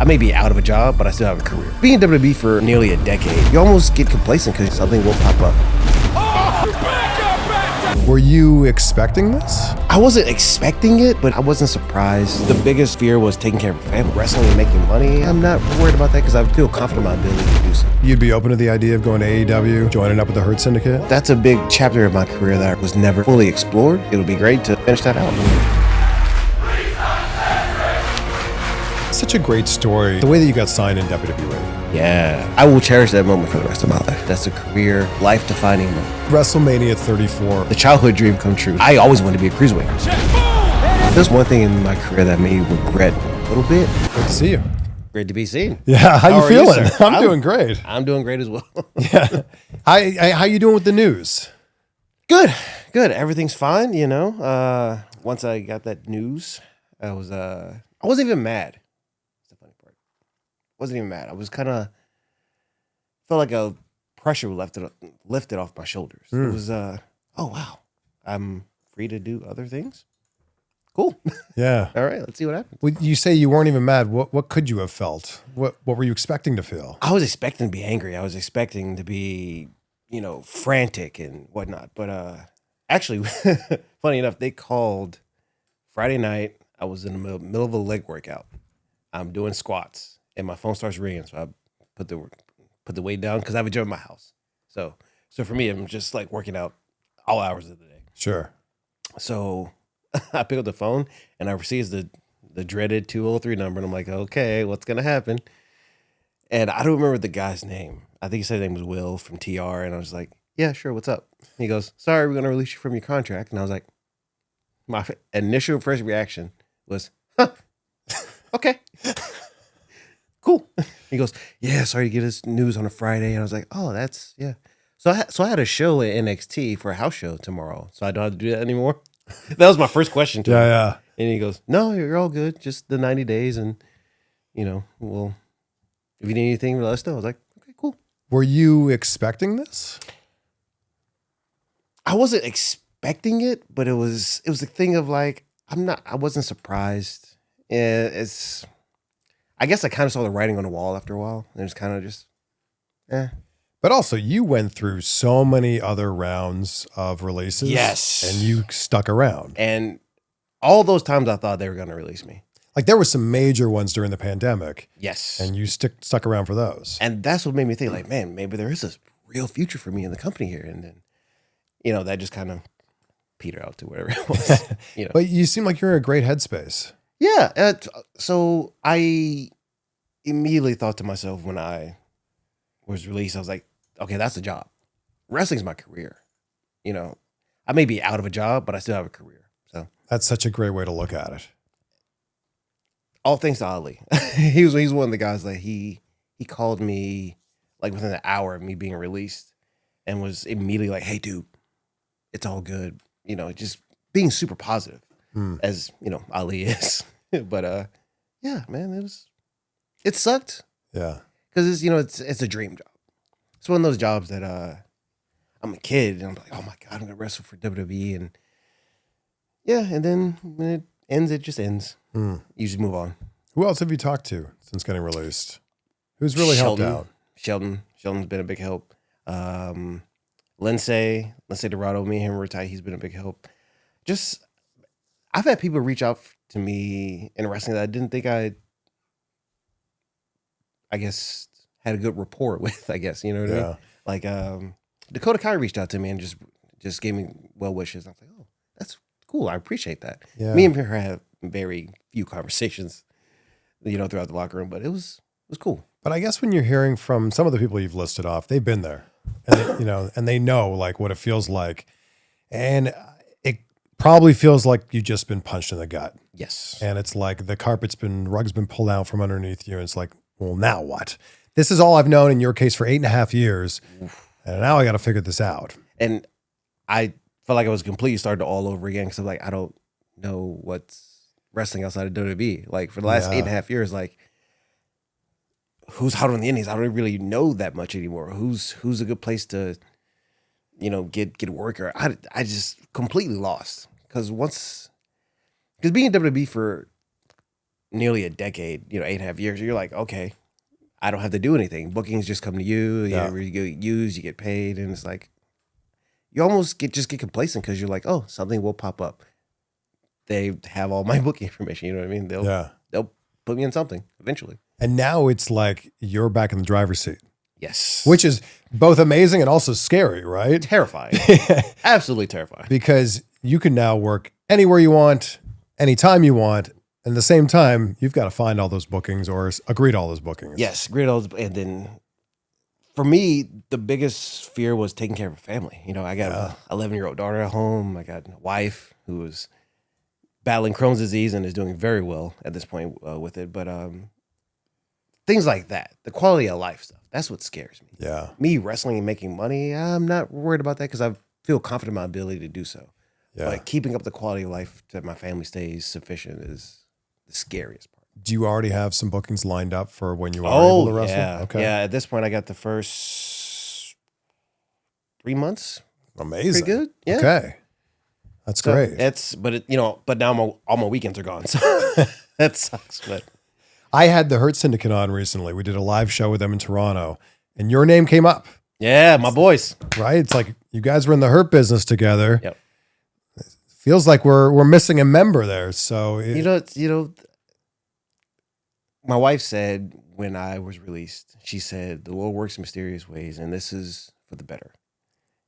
may be out of a job, but I still have a career. Being in WWE for nearly a decade, you almost get complacent because something will pop up. Were you expecting this? I wasn't expecting it, but I wasn't surprised. The biggest fear was taking care of my family. Wrestling and making money, I'm not worried about that because I feel confident in my ability to do so. You'd be open to the idea of going to AEW, joining up with the Hurt Syndicate? That's a big chapter of my career that was never fully explored. It would be great to finish that out. Such a great story, the way that you got signed in WWE. Yeah, I will cherish that moment for the rest of my life. That's a career, life-defining moment. WrestleMania 34. The childhood dream come true. I always wanted to be a cruiserweight. There's one thing in my career that made me regret a little bit. Great to see you. Great to be seen. Yeah, how you feeling? You, I'm doing great. I'm doing great as well. Yeah. How you doing with the news? Good. Everything's fine, you know. Once I got that news, I wasn't even mad. Wasn't even mad. I was kind of felt like a pressure lifted off my shoulders. It was oh wow, I'm free to do other things. Cool. Yeah. All right, let's see what happens. Well, you say you weren't even mad. What could you have felt? What were you expecting to feel? I was expecting to be angry. I was expecting to be, frantic and whatnot. But actually, funny enough, they called Friday night. I was in the middle of a leg workout. I'm doing squats. And my phone starts ringing, so I put the weight down because I have a gym in my house. So for me, I'm just like working out all hours of the day. Sure. So I pick up the phone and I receive the dreaded 203 number, and I'm like, okay, what's gonna happen? And I don't remember the guy's name. I think he said his name was Will from TR, and I was like, yeah, sure, what's up? And he goes, sorry, we're gonna release you from your contract, and I was like, my initial first reaction was, huh, okay. Cool. He goes, yeah, sorry to get this news on a Friday. And I was like, oh, that's, yeah. So I had a show at NXT for a house show tomorrow. So I don't have to do that anymore. That was my first question to him. Yeah. And he goes, no, you're all good. Just the 90 days. And, well, if you need anything, let us know. I was like, okay, cool. Were you expecting this? I wasn't expecting it, but it was a thing of like, I wasn't surprised. I guess I kind of saw the writing on the wall after a while. And it was kind of just, But also, you went through so many other rounds of releases. Yes. And you stuck around. And all those times I thought they were going to release me. Like, there were some major ones during the pandemic. Yes. And you stuck around for those. And that's what made me think, like, man, maybe there is a real future for me in the company here. And then, that just kind of petered out to whatever it was. But you seem like you're in a great headspace. Yeah. So I immediately thought to myself when I was released, I was like, okay, that's a job. Wrestling's my career. I may be out of a job, but I still have a career. So that's such a great way to look at it. All thanks to Ali. He's one of the guys that he called me like within an hour of me being released and was immediately like, hey, dude, it's all good. Just being super positive. As Ali is, but yeah, man, it sucked. Yeah, because it's a dream job. It's one of those jobs that I'm a kid and I'm like, oh my god, I'm gonna wrestle for WWE, and and then when it ends, it just ends. You just move on. Who else have you talked to since getting released? Who's really helped out? Sheldon's been a big help. Lindsay Dorado, me and him were tight. He's been a big help. I've had people reach out to me in wrestling that I didn't think I guess, had a good rapport with, I guess, you know what I mean? Like, Dakota Kai reached out to me and just gave me well wishes. I was like, oh, that's cool. I appreciate that. Yeah. Me and her have very few conversations, throughout the locker room, but it was cool. But I guess when you're hearing from some of the people you've listed off, they've been there, and and they know like what it feels like, and it probably feels like you've just been punched in the gut. Yes. And it's like the rug's been pulled out from underneath you. And it's like, well, now what? This is all I've known in your case for 8.5 years. And now I got to figure this out. And I felt like I was completely started all over again. Cause I'm like, I don't know what's wrestling outside of WWE. Like for the last 8.5 years, like who's hot on the indies? I don't really know that much anymore. Who's a good place to, get work, or I just completely lost. Because being in WWE for nearly a decade, 8.5 years, you're like, okay, I don't have to do anything. Bookings just come to you. You get used, you get paid, and it's like you almost get complacent because you're like, oh, something will pop up. They have all my booking information. You know what I mean? They'll put me in something eventually. And now it's like you're back in the driver's seat. Yes. Which is both amazing and also scary, right? Terrifying. Absolutely terrifying. Because you can now work anywhere you want, anytime you want. And at the same time, you've got to find all those bookings or agree to all those bookings. Yes, agree to all those. And then for me, the biggest fear was taking care of a family. I got an 11-year-old daughter at home. I got a wife who was battling Crohn's disease and is doing very well at this point with it. But things like that, the quality of life stuff, that's what scares me. Yeah. Me wrestling and making money, I'm not worried about that because I feel confident in my ability to do so. Yeah. But keeping up the quality of life that my family stays sufficient is the scariest part. Do you already have some bookings lined up for when you are able to wrestle? Yeah. Okay. Yeah, at this point, I got the first 3 months. Amazing. Pretty good. Yeah. Okay. That's great. But now all my weekends are gone. So that sucks. But I had the Hurt Syndicate on recently. We did a live show with them in Toronto, and your name came up. yeah, my boys. Right? It's like you guys were in the Hurt business together. Yep. Feels like we're missing a member there. So my wife said when I was released, she said, the Lord works in mysterious ways, and this is for the better.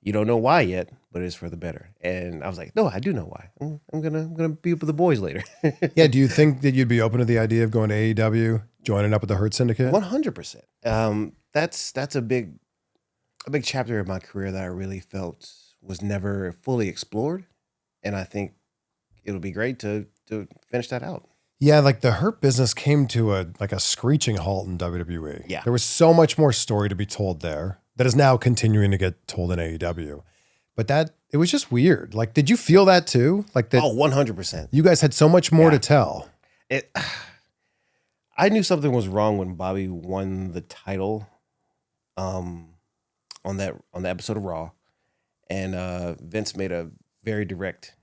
You don't know why yet, but it's for the better. And I was like, no, I do know why. I'm gonna be with the boys later. yeah, do you think that you'd be open to the idea of going to AEW, joining up with the Hurt Syndicate? 100%. That's a big chapter of my career that I really felt was never fully explored, and I think it'll be great to finish that out. Yeah, like the Hurt business came to a screeching halt in WWE. Yeah. There was so much more story to be told there that is now continuing to get told in AEW. But it was just weird. Like, did you feel that too? Like that? Oh, 100%. You guys had so much more to tell. I knew something was wrong when Bobby won the title on the episode of Raw, and Vince made a very direct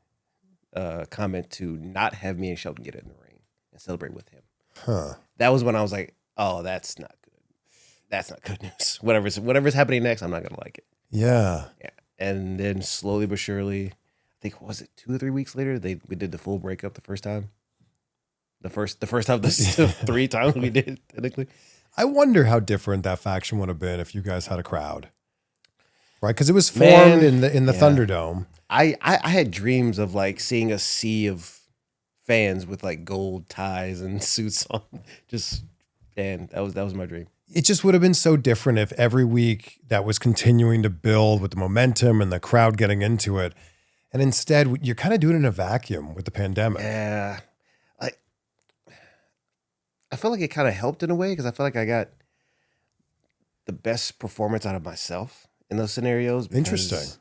comment to not have me and Shelton get in the ring and celebrate with him. Huh. That was when I was like, oh, that's not good. That's not good news. Whatever's happening next, I'm not gonna like it. Yeah. Yeah. And then slowly but surely, I think, was it 2 or 3 weeks later, we did the full breakup the first time. The first time, the 3 times we did, technically. I wonder how different that faction would have been if you guys had a crowd. Right? Because it was formed in the Thunderdome. I had dreams of like seeing a sea of fans with like gold ties and suits on. That was my dream. It just would have been so different if every week that was continuing to build with the momentum and the crowd getting into it. And instead, you're kind of doing it in a vacuum with the pandemic. Yeah. I feel like it kind of helped in a way because I feel like I got the best performance out of myself in those scenarios. Interesting.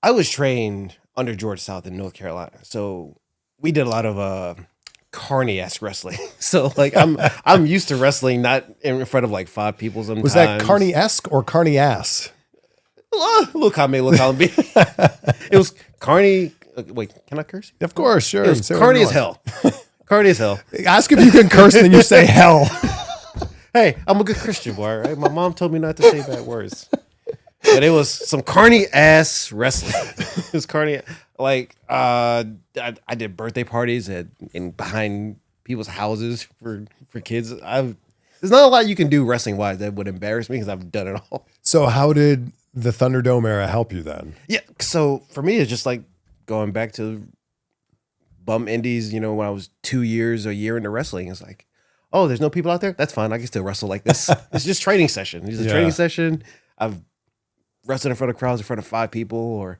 I was trained under George South in North Carolina. So we did a lot of carny-ass wrestling. So like I'm used to wrestling not in front of like 5 people sometimes. Was that carny-esque or carny-ass? Little column A, little column B. It was carny. Wait, can I curse? Of course, sure. It was carny as hell. Carny as hell. Ask if you can curse and then you say hell. Hey, I'm a good Christian boy, right? My mom told me not to say bad words. But it was some carny ass wrestling. It was carny. Like I did birthday parties behind people's houses for kids. There's not a lot you can do wrestling wise that would embarrass me because I've done it all. So how did the Thunderdome era help you then? Yeah. So for me, it's just like going back to bum indies. When I was a year into wrestling, it's like, oh, there's no people out there. That's fine. I can still wrestle like this. It's just training session. It's a training session. I've wrestled in front of crowds in front of 5 people or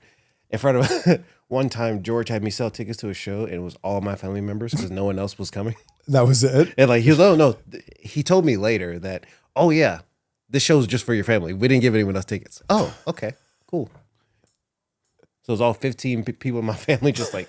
in front of one time George had me sell tickets to a show and it was all my family members because no one else was coming. That was it? And like he told me later that, oh yeah, this show's just for your family. We didn't give anyone else tickets. Oh, okay, cool. So it was all 15 people in my family just like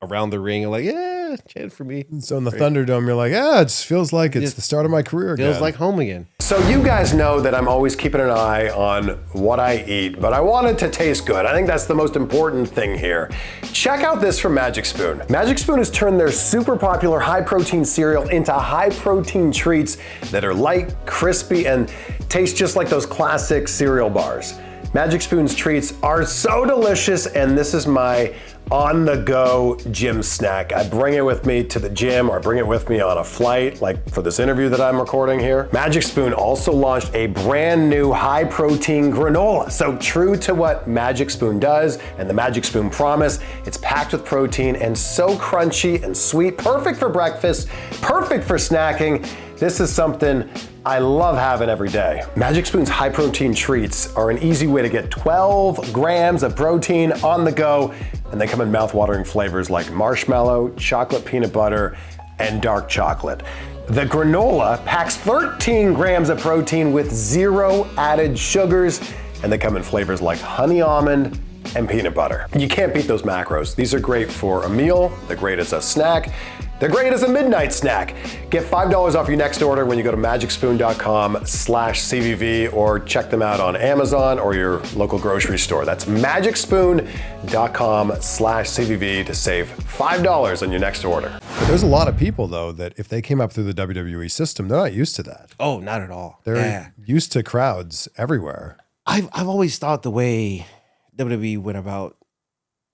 around the ring and like, yeah, chant for me. So in the Thunderdome, you're like, it just feels like it's the start of my career again. Feels like home again. So you guys know that I'm always keeping an eye on what I eat, but I want it to taste good. I think that's the most important thing here. Check out this from Magic Spoon. Magic Spoon has turned their super popular high-protein cereal into high-protein treats that are light, crispy, and taste just like those classic cereal bars. Magic Spoon's treats are so delicious, and this is my on-the-go gym snack. I bring it with me to the gym, or I bring it with me on a flight, like for this interview that I'm recording here. Magic Spoon also launched a brand new high-protein granola. So true to what Magic Spoon does and the Magic Spoon promise, it's packed with protein and so crunchy and sweet, perfect for breakfast, perfect for snacking. This is something I love having every day. Magic Spoon's high protein treats are an easy way to get 12 grams of protein on the go, and they come in mouth-watering flavors like marshmallow, chocolate peanut butter, and dark chocolate. The granola packs 13 grams of protein with 0 added sugars, and they come in flavors like honey almond and peanut butter. You can't beat those macros. These are great for a meal, they're great as a snack, they're great as a midnight snack. Get $5 off your next order when you go to magicspoon.com/CVV or check them out on Amazon or your local grocery store. That's magicspoon.com/CVV to save $5 on your next order. But there's a lot of people, though, that if they came up through the WWE system, they're not used to that. Oh, not at all. They're used to crowds everywhere. I've always thought the way WWE went about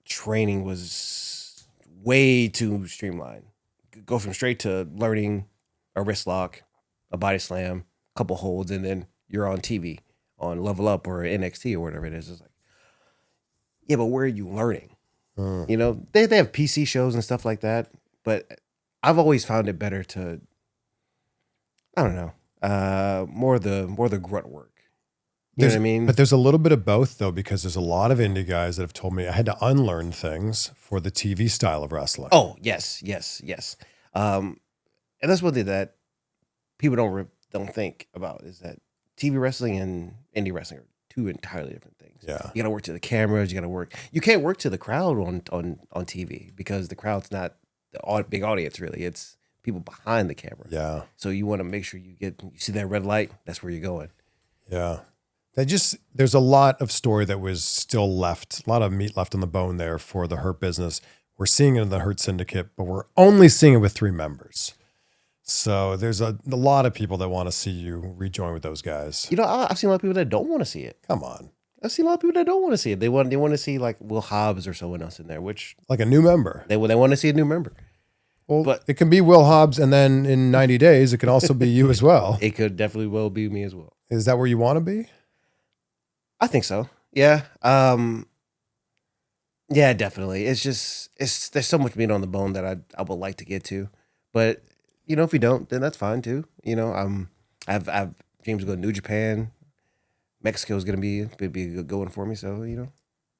training was way too streamlined. Go from straight to learning a wrist lock, a body slam, a couple holds, and then you're on TV on Level Up or NXT or whatever it is. It's like, yeah, but where are you learning? You know, they have PC shows and stuff like that, but I've always found it better to, I don't know, more the grunt work. You know what I mean? But there's a little bit of both, though, because there's a lot of indie guys that have told me I had to unlearn things for the TV style of wrestling. Oh, yes. And that's one thing that people don't think about is that TV wrestling and indie wrestling are two entirely different things. Yeah. You got to work to the cameras. You can't work to the crowd on TV because the crowd's not the big audience, really. It's people behind the camera. Yeah. So you want to make sure you see that red light. That's where you're going. Yeah. There's a lot of story that was still left, a lot of meat left on the bone there for the Hurt business. We're seeing it in the Hurt Syndicate, but we're only seeing it with 3 members. So there's a lot of people that want to see you rejoin with those guys. You know, I've seen a lot of people that don't want to see it. Come on. I've seen a lot of people that don't want to see it. They want to see like Will Hobbs or someone else in there, which like a new member. They want to see a new member. Well, but it can be Will Hobbs, and then in 90 days, it can also be you as well. It could definitely well be me as well. Is that where you want to be? I think so. Yeah. Yeah, definitely. There's so much meat on the bone that I would like to get to, but you know, if we don't, then that's fine too. You know, I've dreams of going to New Japan. Mexico is going to be a good one for me. So, you know,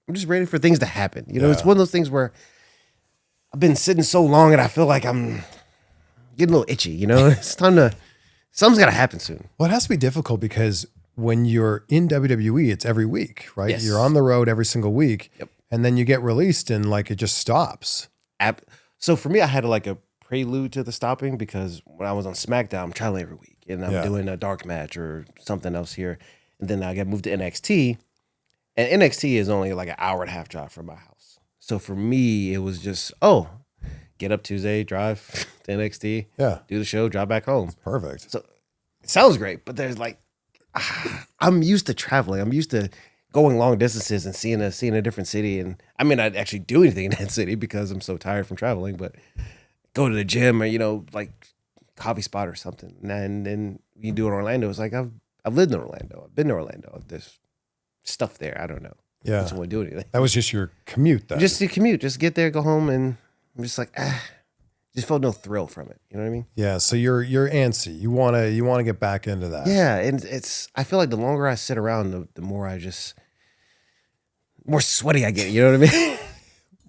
I'm just ready for things to happen. You know, It's one of those things where I've been sitting so long and I feel like I'm getting a little itchy, you know, it's time something's got to happen soon. Well, it has to be difficult because when you're in WWE, it's every week, right? Yes. You're on the road every single week. Yep. And then you get released and like it just stops. So for me, I had like a prelude to the stopping because when I was on SmackDown, I'm traveling every week and I'm doing a dark match or something else here. And then I got moved to NXT, and NXT is only like an hour and a half drive from my house. So for me, it was just, get up Tuesday, drive to NXT, do the show, drive back home. Perfect. So it sounds great, but there's like, I'm used to traveling. I'm used to going long distances and seeing a different city. And I may not actually do anything in that city because I'm so tired from traveling, but go to the gym or, you know, like coffee spot or something. And then you do it in Orlando. It's like, I've lived in Orlando. I've been to Orlando. There's stuff there. I don't know. Yeah. I just want to do anything. That was just your commute then. Just the commute. Just get there, go home, and I'm just like, just felt no thrill from it. You know what I mean? Yeah. So you're antsy. You wanna get back into that. Yeah, and I feel like the longer I sit around, the more more sweaty I get. You know what I mean?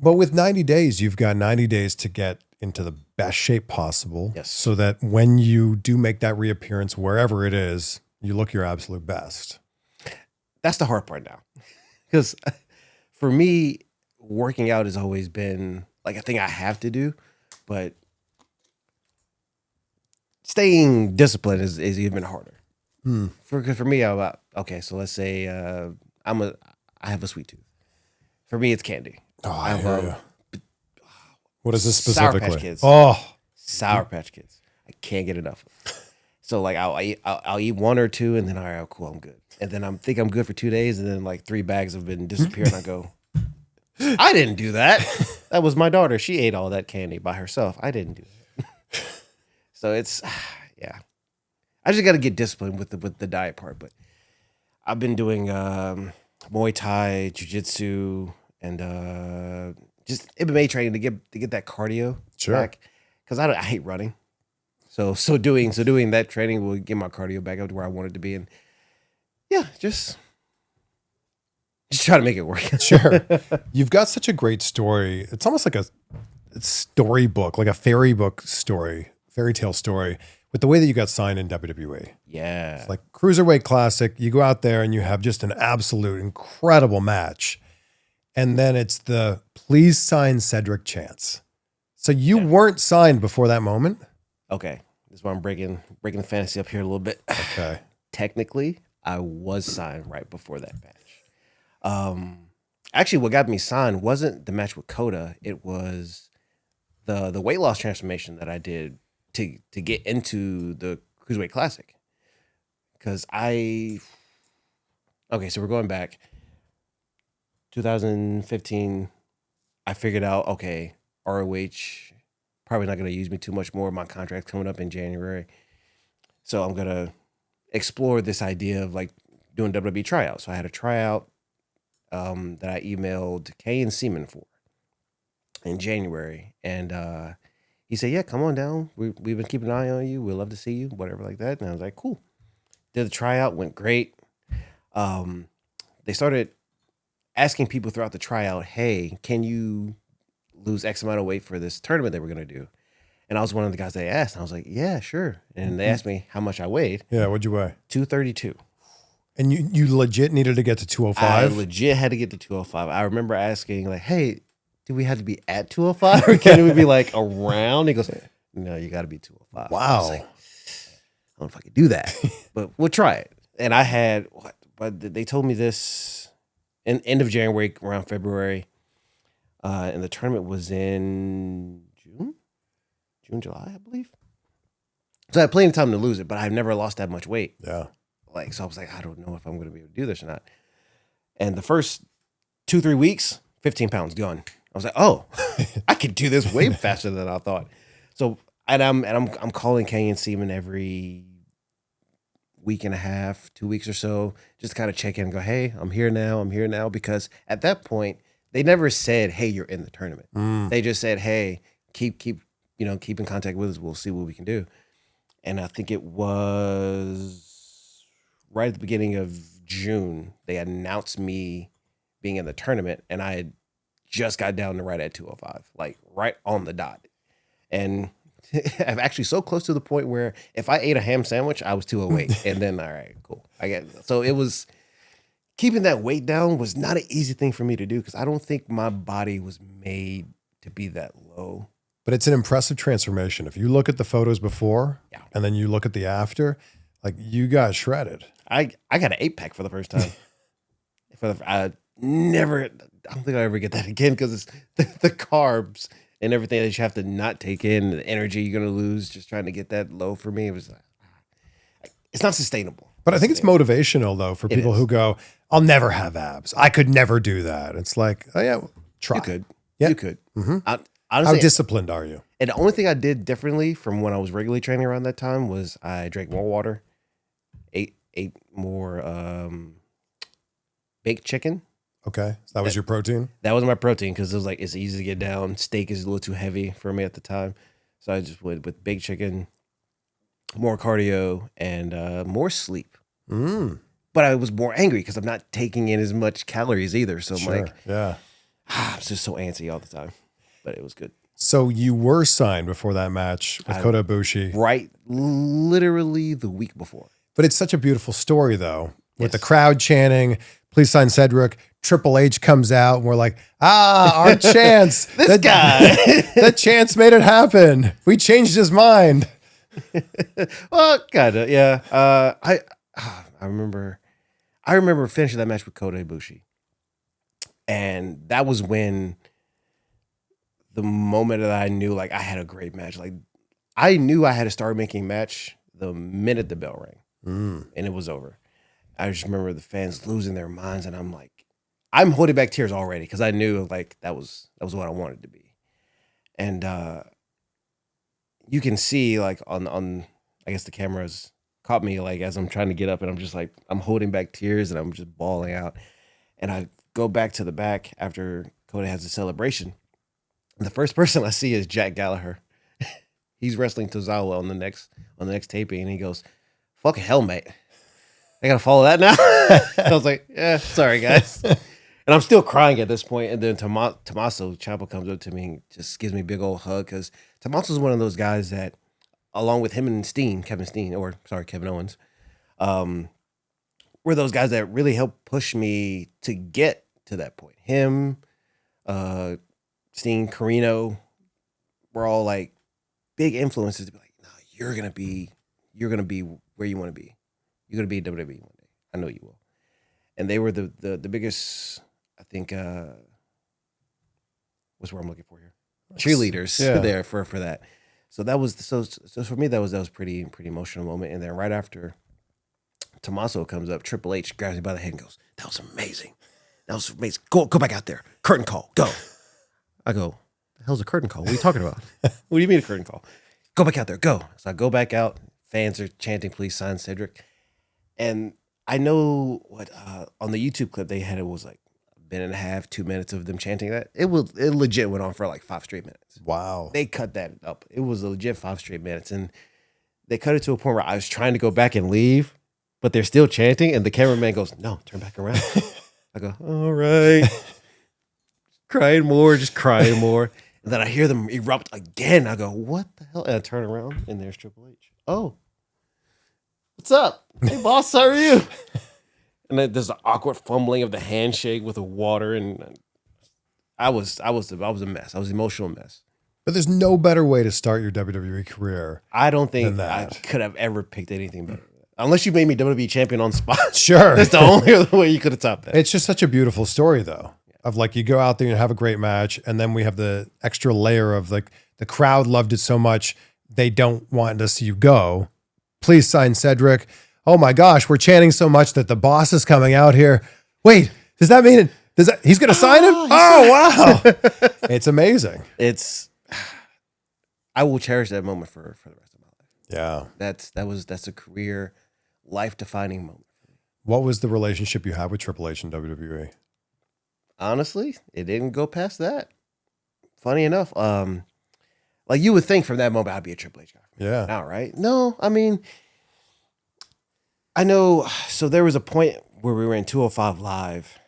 But with 90 days, you've got 90 days to get into the best shape possible. Yes. So that when you do make that reappearance, wherever it is, you look your absolute best. That's the hard part now, because for me, working out has always been like a thing I have to do, but staying disciplined is even harder. For me, okay, so let's say I have a sweet tooth. For me, it's candy. Oh, I have what is this specifically? Sour Patch Kids. Oh, Sour Patch Kids. I can't get enough. So like I'll eat one or two, and then all right, cool, I'm good. And then think I'm good for 2 days, and then like 3 bags have been disappearing. I go, I didn't do that. That was my daughter. She ate all that candy by herself. I didn't do that. So it's yeah. I just got to get disciplined with the diet part. But I've been doing Muay Thai, Jiu-Jitsu, and just MMA training to get that cardio back. Because I hate running. So doing that training will get my cardio back up to where I want it to be. And yeah, just try to make it work. Sure. You've got such a great story. It's almost like a storybook, like a fairy tale story, with the way that you got signed in WWE. Yeah. It's like Cruiserweight Classic. You go out there and you have just an absolute incredible match. And then it's the please sign Cedric chance. So you weren't signed before that moment? Okay. This is why I'm breaking the fantasy up here a little bit. Okay. Technically, I was signed right before that match. Actually, what got me signed wasn't the match with Coda. It was the weight loss transformation that I did to get into the Cruiserweight Classic. Because so we're going back. 2015, I figured out, okay, ROH probably not going to use me too much more. My contract's coming up in January. So I'm going to explore this idea of like doing WWE tryouts. So I had a tryout that I emailed Kay and Seaman for in January. And he said, yeah, come on down. We've been keeping an eye on you. We'd love to see you, whatever like that. And I was like, cool. Did the tryout, went great. They started asking people throughout the tryout, hey, can you lose X amount of weight for this tournament that we're going to do? And I was one of the guys they asked. And I was like, yeah, sure. And they asked me how much I weighed. Yeah, what'd you weigh? 232. And you legit needed to get to 205? I legit had to get to 205. I remember asking, like, hey, do we have to be at 205? Or can we be like around? He goes, no, you got to be 205. Wow. I was like, I don't know if I could do that, but we'll try it. And I had, but they told me this in end of January, around February. And the tournament was in July, I believe. So I had plenty of time to lose it, but I've never lost that much weight. Yeah. Like, so I was like, I don't know if I'm going to be able to do this or not. And the first 2-3 weeks, 15 pounds gone. I was like, oh, I could do this way faster than I thought. So, and I'm calling Kay and Seaman every week and a half, 2 weeks or so, just to kind of check in and go, hey, I'm here now. Because at that point, they never said, hey, you're in the tournament. They just said, hey, keep in contact with us. We'll see what we can do. And I think it was right at the beginning of June, they announced me being in the tournament, and I had just got down to right at 205, like right on the dot. And I'm actually so close to the point where if I ate a ham sandwich, I was 208. And then, all right, cool. So it was, keeping that weight down was not an easy thing for me to do because I don't think my body was made to be that low. But it's an impressive transformation. If you look at the photos before and then you look at the after, like you got shredded. I got an 8-pack for the first time. I don't think I'll ever get that again because it's the carbs and everything that you have to not take in, the energy you're going to lose just trying to get that low for me. It was like, it's not sustainable. But I think it's motivational though for people who go, I'll never have abs. I could never do that. It's like, oh yeah, try. You could. Yeah. You could. Mm-hmm. Honestly, how disciplined are you? And the only thing I did differently from when I was regularly training around that time was I drank more water, ate more baked chicken. Okay. So that was your protein? That was my protein because it was like, it's easy to get down. Steak is a little too heavy for me at the time. So I just went with baked chicken, more cardio, and more sleep. But I was more angry because I'm not taking in as much calories either. So I'm like, I'm just so antsy all the time. But it was good. So you were signed before that match with Kota Ibushi. Right. Literally the week before. But it's such a beautiful story though. With the crowd chanting, please sign Cedric. Triple H comes out and we're like, our chance. Guy. That chance made it happen. We changed his mind. Well, kind of, yeah. I remember finishing that match with Kota Ibushi. And that was when the moment that I knew like I had a great match. Like I knew I had to start making match the minute the bell rang. And it was over. I just remember the fans losing their minds, and I'm like, I'm holding back tears already because I knew like that was what I wanted to be. And you can see like on I guess the cameras caught me like as I'm trying to get up, and I'm just like I'm holding back tears and I'm just bawling out. And I go back to the back after Kota has the celebration. And the first person I see is Jack Gallagher. He's wrestling Tozawa on the next taping, and he goes, "Fucking hell, mate. I gotta follow that now." I was like, "Yeah, sorry, guys." And I'm still crying at this point. And then Tommaso Ciampa comes up to me and just gives me a big old hug because Tommaso's one of those guys that, along with him and Kevin Owens, were those guys that really helped push me to get to that point. Him, Steen, Carino, were all like big influences to be like, no, you're gonna be where you want to be. You're gonna be WWE one day. I know you will. And they were the biggest, I think, what's what I'm looking for here? Cheerleaders there for that. So that was so for me that was pretty emotional moment. And then right after Tommaso comes up, Triple H grabs me by the head and goes, "That was amazing. That was amazing. Go back out there. Curtain call. Go." I go, "The hell's a curtain call? What are you talking about?" "What do you mean a curtain call?" "Go back out there. Go." So I go back out. Fans are chanting, "Please sign Cedric." And I know what on the YouTube clip they had, it was like a minute and a half, 2 minutes of them chanting that. It legit went on for like 5 straight minutes. Wow. They cut that up. It was a legit 5 straight minutes. And they cut it to a point where I was trying to go back and leave, but they're still chanting. And the cameraman goes, "No, turn back around." I go, "All right." Crying more. And then I hear them erupt again. I go, "What the hell?" And I turn around and there's Triple H. "Oh, what's up? Hey, boss, how are you?" And then there's the awkward fumbling of the handshake with the water. And I was a mess. I was an emotional mess. But there's no better way to start your WWE career. I don't think I could have ever picked anything better. Unless you made me WWE champion on spot. Sure. That's the only other way you could have topped that. It's just such a beautiful story, though, of like you go out there and have a great match, and then we have the extra layer of like the crowd loved it so much, they don't want to see you go. Please sign Cedric. Oh my gosh, we're chanting so much that the boss is coming out here. Wait, does that mean he's going to sign him? Oh, wow. It's amazing. I will cherish that moment for the rest of my life. Yeah. That's a career, life-defining moment for me. What was the relationship you had with Triple H and WWE? Honestly, it didn't go past that. Funny enough, like you would think from that moment I'd be a Triple H guy. Yeah. Now, right? No, I mean, I know. So there was a point where we were in 205 Live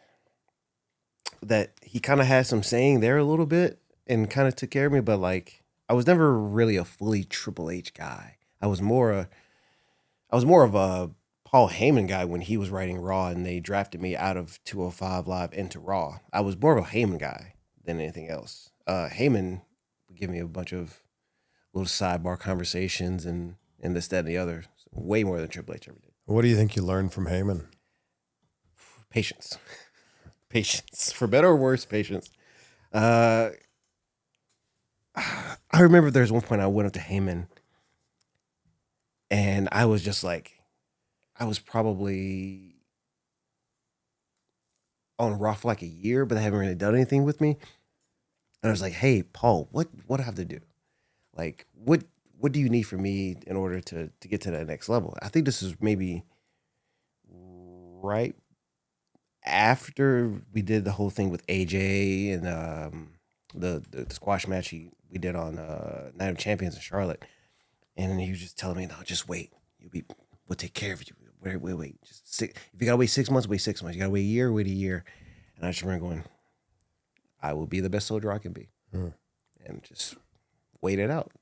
that he kind of had some saying there a little bit and kind of took care of me, but like I was never really a fully Triple H guy. I was more of a Paul Heyman guy when he was writing Raw and they drafted me out of 205 Live into Raw. I was more of a Heyman guy than anything else. Heyman would give me a bunch of little sidebar conversations and this, that, and the other. Way more than Triple H ever did. What do you think you learned from Heyman? Patience. Patience. For better or worse, patience. I remember there's one point I went up to Heyman and I was just like, I was probably on Raw for like a year, but they haven't really done anything with me. And I was like, "Hey, Paul, what do I have to do? Like, what do you need from me in order to get to that next level?" I think this is maybe right after we did the whole thing with AJ and the squash match we did on Night of Champions in Charlotte. And then he was just telling me, "No, just wait. We'll take care of you. Wait. If you gotta wait 6 months, wait 6 months. You gotta wait a year, wait a year." And I just remember going, I will be the best soldier I can be. And just wait it out.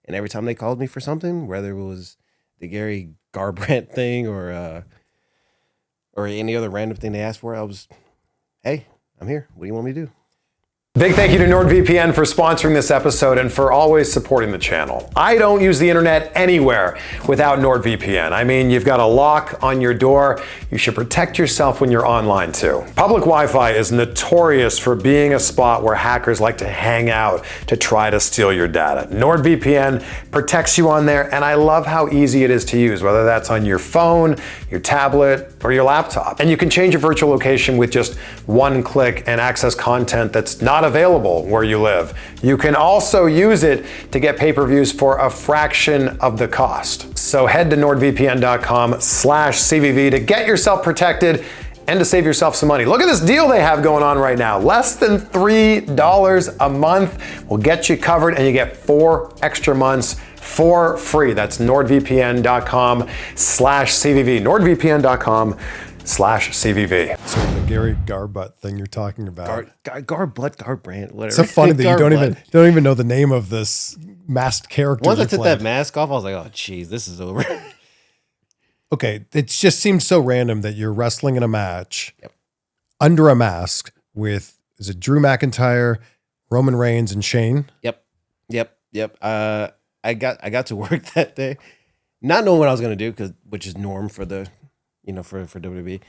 And every time they called me for something, whether it was the Gary Garbutt thing or any other random thing they asked for, I was, "Hey, I'm here. What do you want me to do?" Big thank you to NordVPN for sponsoring this episode and for always supporting the channel. I don't use the internet anywhere without NordVPN. I mean, you've got a lock on your door. You should protect yourself when you're online too. Public Wi-Fi is notorious for being a spot where hackers like to hang out to try to steal your data. NordVPN protects you on there, and I love how easy it is to use, whether that's on your phone, your tablet, or your laptop. And you can change your virtual location with just one click and access content that's not available where you live. You can also use it to get pay-per-views for a fraction of the cost. So head to nordvpn.com/CVV to get yourself protected and to save yourself some money. Look at this deal they have going on right now. Less than $3 a month will get you covered, and you get 4 extra months for free. That's nordvpn.com/CVV. nordvpn.com/CVV. So the Gary Garbutt thing you're talking about. Garbrandt, whatever. It's so funny that you don't even know the name of this masked character. Once I took that mask off, I was like, oh, geez, this is over. Okay, it just seems so random that you're wrestling in a match under a mask with, is it Drew McIntyre, Roman Reigns, and Shane? Yep. I got to work that day, not knowing what I was going to do, which is norm for the, for WWE.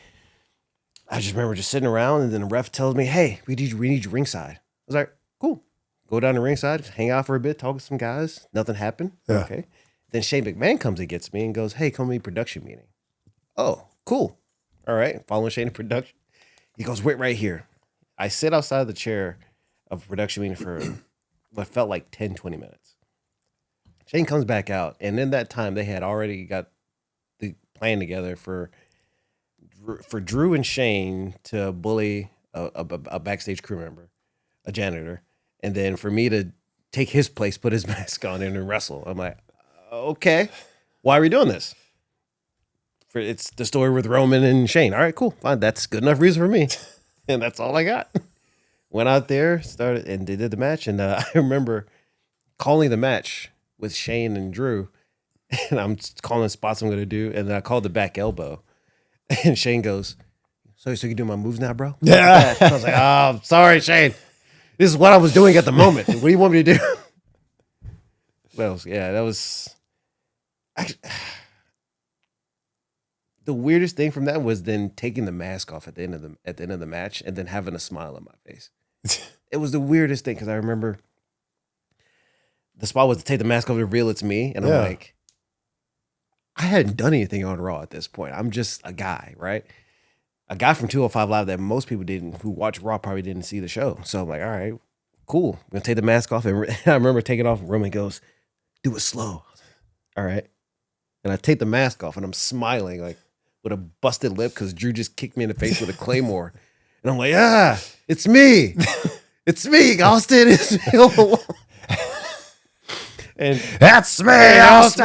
I just remember just sitting around, and then the ref tells me, hey, we need you ringside. I was like, cool. Go down to ringside, hang out for a bit, talk to some guys. Nothing happened. Yeah. Okay. Then Shane McMahon comes and gets me and goes, hey, come to me production meeting. Oh, cool. All right. Following Shane in production. He goes, wait right here. I sit outside the chair of a production meeting for what felt like 10, 20 minutes. Shane comes back out, and in that time, they had already got the plan together for Drew and Shane to bully a backstage crew member, a janitor, and then for me to take his place, put his mask on, and wrestle. I'm like, okay, why are we doing this? It's the story with Roman and Shane. All right, cool, fine. That's good enough reason for me, and that's all I got. Went out there, started, and they did the match, and I remember calling the match with Shane and Drew, and I'm calling the spots I'm going to do, and then I called the back elbow, and Shane goes, so you can do my moves now, bro? Yeah. I was like, oh, sorry, Shane. This is what I was doing at the moment. What do you want me to do? Well, yeah, that was... Actually, the weirdest thing from that was then taking the mask off at the end of the match and then having a smile on my face. It was the weirdest thing because I remember the spot was to take the mask off to reveal it's me, and I'm like, I hadn't done anything on Raw at this point. I'm just a guy, right? A guy from 205 Live that most people who watch Raw probably didn't see the show. So I'm like, all right, cool. I'm gonna take the mask off, and I remember taking it off. And Roman goes, "Do it slow." All right. And I take the mask off and I'm smiling like with a busted lip because Drew just kicked me in the face with a claymore. And I'm like, it's me. It's me, Austin. It's me. And That's me, Austin.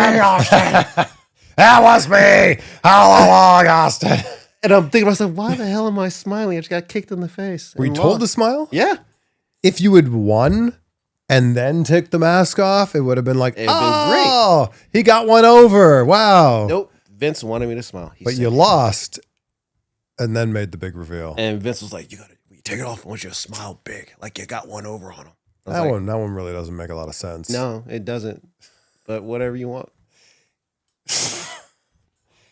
That was me all along, Austin. And I'm thinking to myself, why the hell am I smiling? I just got kicked in the face. Were you told to smile? Yeah. If you had won and then took the mask off, it would have been like, oh, he got one over. Wow. Nope. Vince wanted me to smile. But you lost and then made the big reveal. And Vince was like, when you take it off, I want you to smile big, like you got one over on him. That one really doesn't make a lot of sense. No, it doesn't. But whatever you want.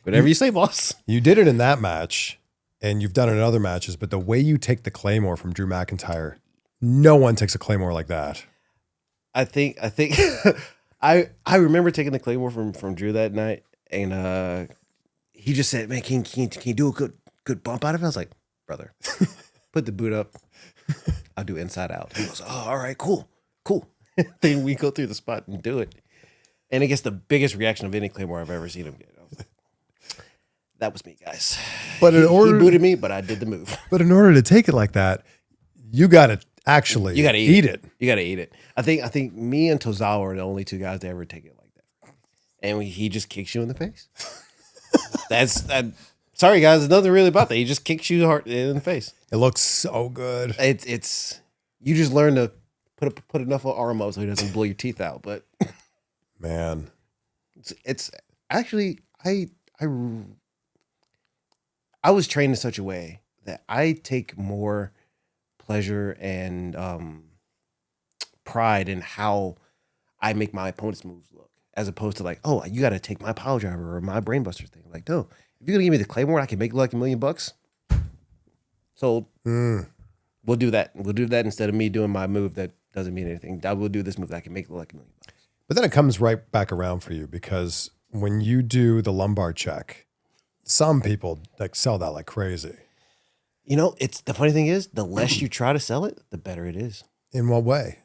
Whatever you say, boss. You did it in that match, and you've done it in other matches, but the way you take the Claymore from Drew McIntyre, no one takes a Claymore like that. I think I remember taking the Claymore from Drew that night, and he just said, "Man, can you do a good bump out of it?" I was like, "Brother, put the boot up. I'll do inside out." He goes, "Oh, all right, cool." Then we go through the spot and do it, and it gets the biggest reaction of any Claymore I've ever seen him get. I was like, that was me, guys. But he booted me, but I did the move. But in order to take it like that, you got to actually eat it. You got to eat it. I think me and Tozawa are the only two guys that ever take it like that. And he just kicks you in the face. Sorry guys, there's nothing really about that. He just kicks you hard in the face. It looks so good. It's you just learn to put enough arm up so he doesn't blow your teeth out. But man, it's actually I was trained in such a way that I take more pleasure and pride in how I make my opponent's moves look, as opposed to like, oh, you got to take my pile driver or my brainbuster thing. Like, no, if you're gonna give me the Claymore, I can make it like $1 million. Sold. We'll do that. We'll do that instead of me doing my move that doesn't mean anything. I will do this move that I can make it like $1 million. But then it comes right back around for you, because when you do the lumbar check, some people like sell that like crazy. You know, it's the funny thing is, the less you try to sell it, the better it is. In what way?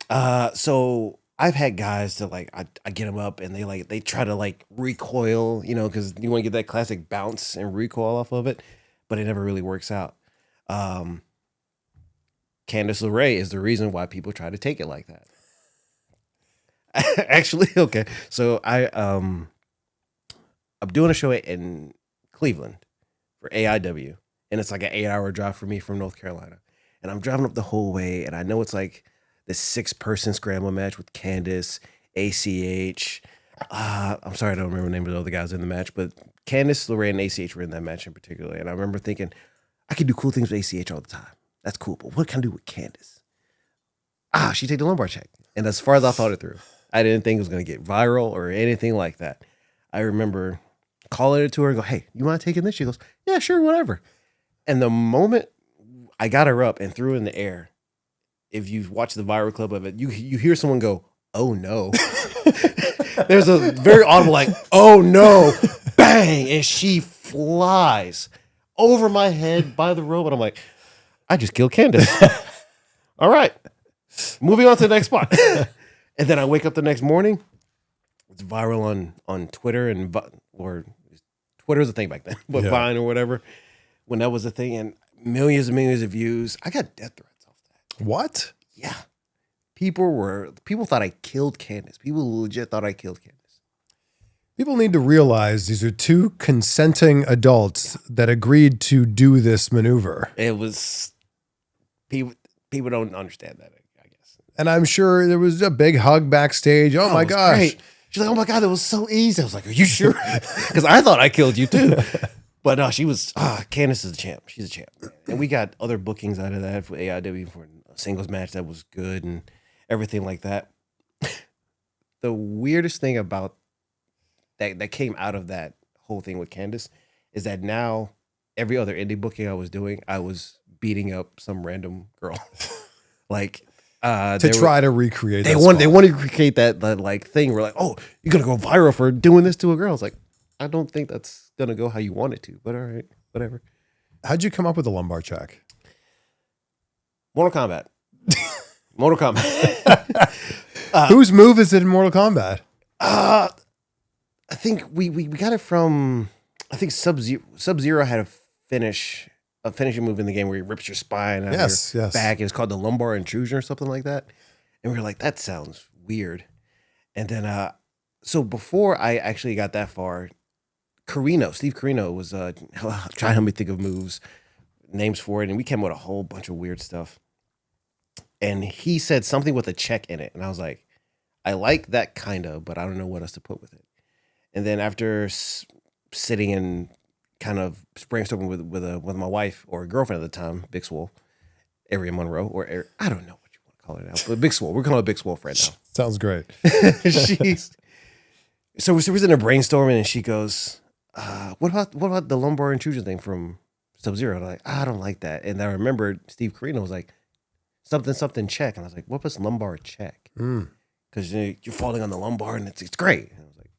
So I've had guys that like I get them up and they try to like recoil, you know, because you want to get that classic bounce and recoil off of it, but it never really works out. Candice LeRae is the reason why people try to take it like that. Actually, okay. So I'm doing a show in Cleveland for AEW, and it's like an 8-hour drive for me from North Carolina. And I'm driving up the whole way, and I know it's like this 6-person scramble match with Candice, ACH. I'm sorry, I don't remember the name of the other guys in the match, but Candice LeRae and ACH were in that match in particular. And I remember thinking, I can do cool things with ACH all the time. That's cool, but what can I do with Candice? She take the lumbar check. And as far as I thought it through, I didn't think it was going to get viral or anything like that. I remember calling it to her and go, hey, you mind taking this? She goes, yeah, sure, whatever. And the moment I got her up and threw her in the air, if you watch the viral clip of it, you hear someone go, oh no. There's a very audible like, oh no, bang, and she flies over my head by the rope. And I'm like, I just killed Candice. All right, moving on to the next spot. And then I wake up the next morning. It's viral on Twitter or Twitter was a thing back then, but yeah. Vine or whatever, when that was a thing, and millions and millions of views. I got death threats off that. What? Yeah. People thought I killed Candice. People legit thought I killed Candice. People need to realize these are two consenting adults that agreed to do this maneuver. It was people don't understand that, I guess. And I'm sure there was a big hug backstage. Oh my gosh. Great. She's like, oh my God, that was so easy. I was like, are you sure? Because I thought I killed you too. But no, she was, Candice is a champ. She's a champ. And we got other bookings out of that for AEW for a singles match that was good and everything like that. The weirdest thing about that came out of that whole thing with Candice is that now every other indie booking I was doing, I was beating up some random girl. Like, to recreate they want to recreate that like thing where like, oh, you're gonna go viral for doing this to a girl. It's like, I don't think that's gonna go how you want it to, but all right, whatever. How'd you come up with the lumbar check? Mortal Kombat. Whose move is it in Mortal Kombat? I think we got it from, I think Sub-Zero had a finishing move in the game where he rips your spine out of your back. It's called the lumbar intrusion or something like that. And we were like, that sounds weird. And then, so before I actually got that far, Steve Carino was trying to help me think of names for it. And we came up with a whole bunch of weird stuff. And he said something with a check in it. And I was like, I like that kind of, but I don't know what else to put with it. And then after sitting and kind of brainstorming with my wife or girlfriend at the time, Big Swole, Arian Monroe, I don't know what you want to call it now, but Big Swole. We're calling her Big Swole friend now. Sounds great. So we're in a brainstorming, and she goes, "What about the lumbar intrusion thing from Sub-Zero?" And I'm like, I don't like that. And I remembered Steve Carino was like, something check, and I was like, what was lumbar check? Because you're falling on the lumbar, and it's great. And I was like,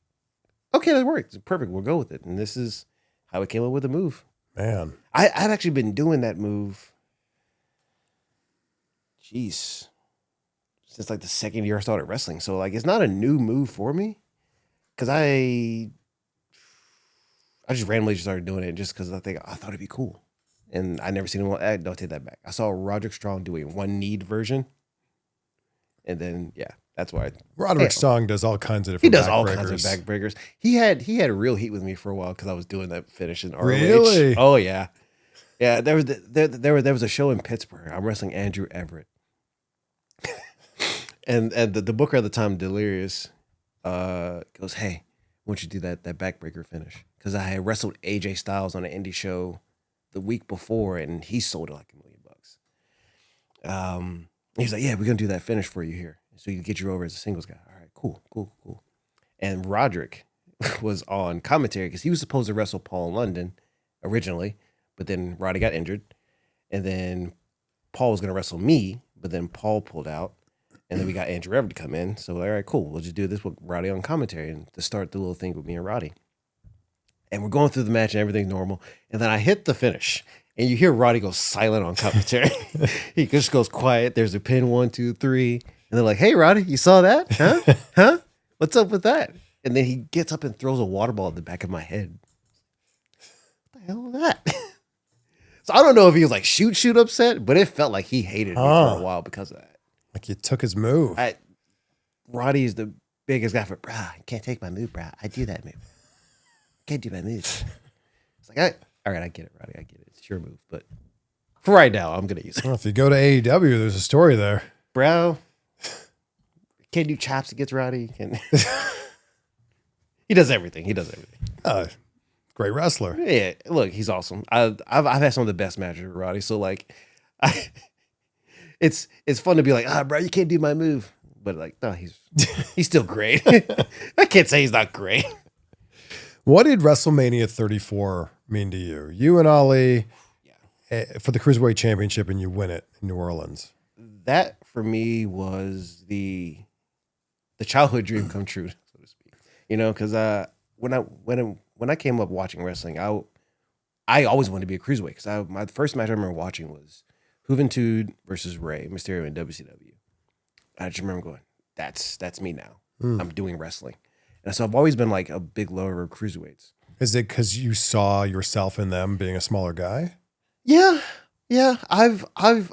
okay, that works. It's perfect. We'll go with it. And this is how I came up with the move. Man. I'd actually been doing that move, since like the second year I started wrestling. So like, it's not a new move for me, because I just randomly started doing it just because I thought it'd be cool. And I never seen anyone. Don't take that back. I saw Roderick Strong do a one-kneed version. And then, yeah, that's why. Roderick Strong does all kinds of different all kinds of backbreakers. He had real heat with me for a while because I was doing that finish in ROH. Really? Oh, yeah. Yeah, there was a show in Pittsburgh. I'm wrestling Andrew Everett. and the booker at the time, Delirious, goes, hey, I want you to do that backbreaker finish. Because I had wrestled AJ Styles on an indie show the week before, and he sold it like $1 million. He's like, yeah, we're gonna do that finish for you here, so you can get you over as a singles guy. All right, cool. And Roderick was on commentary because he was supposed to wrestle Paul in London originally, but then Roddy got injured, and then Paul was gonna wrestle me, but then Paul pulled out, and then we got Andrew Everett to come in. So all right, cool, we'll just do this with Roddy on commentary and to start the little thing with me and Roddy. And we're going through the match and everything's normal, and then I hit the finish. And you hear Roddy go silent on commentary. He just goes quiet. There's a pin, 1, 2, 3. And they're like, hey, Roddy, you saw that? Huh? What's up with that? And then he gets up and throws a water ball at the back of my head. What the hell was that? So I don't know if he was like shoot upset, but it felt like he hated me for a while because of that. Like you took his move. Roddy is the biggest guy for, brah, you can't take my move, brah. I do that move. Can't do my move. It's like, all right, I get it, Roddy. I get it. It's your move. But for right now, I'm going to use it. Well, if you go to AEW, there's a story there. Bro, can't do chops against Roddy. He does everything. Great wrestler. Yeah, look, he's awesome. I've had some of the best matches with Roddy. So, like, it's fun to be like, bro, you can't do my move. But, like, no, he's still great. I can't say he's not great. What did WrestleMania 34 mean to you? You and Ali for the Cruiserweight Championship, and you win it in New Orleans. That for me was the childhood dream come true, so to speak. You know, because when I came up watching wrestling, I always wanted to be a cruiserweight. Because my first match I remember watching was Juventud versus Rey Mysterio in WCW. I just remember going, that's me now. I'm doing wrestling. And so I've always been like a big lover of cruiserweights. Is it because you saw yourself in them being a smaller guy? Yeah. I've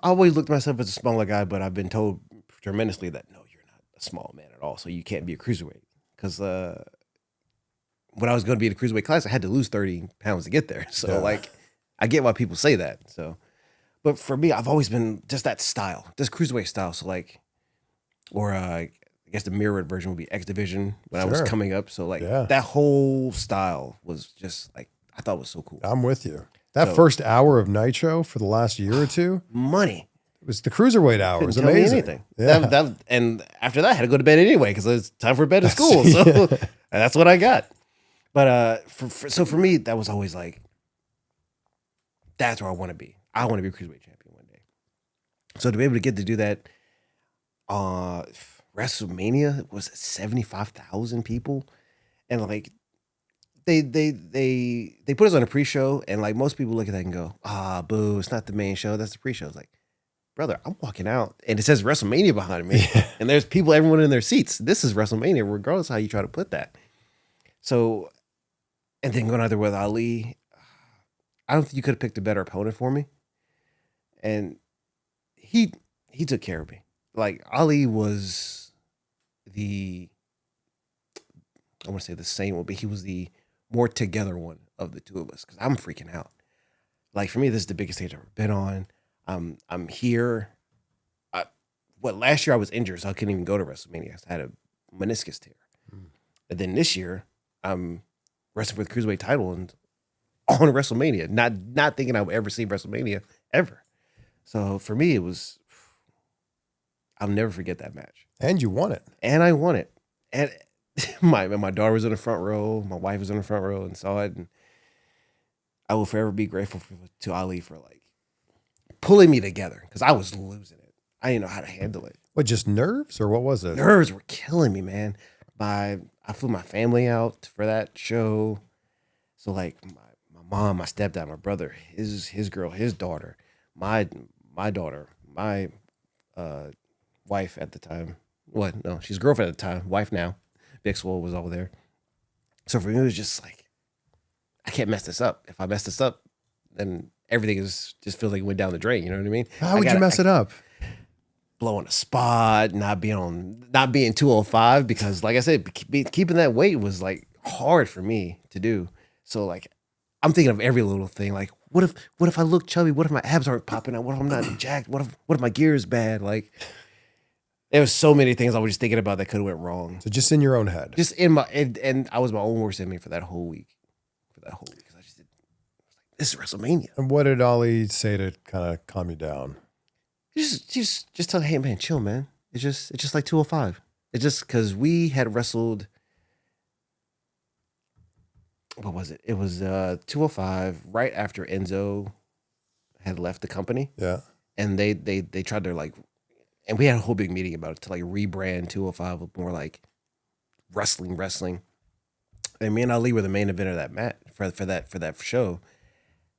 always looked at myself as a smaller guy, but I've been told tremendously that no, you're not a small man at all, so you can't be a cruiserweight. Because when I was going to be at the Cruiserweight Classic, I had to lose 30 pounds to get there. So like, I get why people say that. So, but for me, I've always been just that style, this cruiserweight style. So like, or I guess the mirrored version would be X Division when I was coming up. So like that whole style was just like, I thought it was so cool. I'm with you. That first hour of Nitro for the last year or two, money. It was the Cruiserweight hour. It was amazing. Tell me anything. Yeah. And after that, I had to go to bed anyway because it was time for bed at school. So that's what I got. But so for me, that was always like, that's where I want to be. I want to be a Cruiserweight champion one day. So to be able to get to do that, WrestleMania was 75,000 people, and like they put us on a pre-show, and like most people look at that and go, boo, it's not the main show, that's the pre-show. It's like, brother, I'm walking out and it says WrestleMania behind me, and there's people, everyone in their seats. This is WrestleMania, regardless of how you try to put that. So, and then going out there with Ali, I don't think you could have picked a better opponent for me, and he took care of me. Like Ali was I want to say the same one, but he was the more together one of the two of us because I'm freaking out. Like for me, this is the biggest stage I've ever been on. I'm here. Last year I was injured, so I couldn't even go to WrestleMania. I had a meniscus tear. And then this year, I'm wrestling for the Cruiserweight title and on WrestleMania, not thinking I would ever see WrestleMania ever. So for me, it was, I'll never forget that match. And you won it. And I won it. And my daughter was in the front row. My wife was in the front row and saw it. And I will forever be grateful to Ali for like pulling me together because I was losing it. I didn't know how to handle it. What, just nerves or what was it? Nerves were killing me, man. I flew my family out for that show. So like my mom, my stepdad, my brother, his girl, his daughter, my daughter, my wife at the time. What? No, she's girlfriend at the time. Wife now. Big Swole was all there. So for me, it was just like, I can't mess this up. If I mess this up, then everything just feels like it went down the drain. You know what I mean? How would you mess it up? Blowing a spot, not being 205 because, like I said, keeping that weight was like hard for me to do. So like, I'm thinking of every little thing. Like, what if I look chubby? What if my abs aren't popping out? What if I'm not jacked? What if my gear is bad? Like, there was so many things I was just thinking about that could have went wrong. So just in your own head, just in my and I was my own worst enemy for that whole week. Because I just did. This is WrestleMania. And what did Ali say to kind of calm you down? just tell, hey man, chill, man. It's just like 205. It's just because we had wrestled. What was it? It was 205 right after Enzo had left the company. Yeah. And they tried to like, and we had a whole big meeting about it to like rebrand 205 with more like wrestling. And me and Ali were the main event of that match for that show.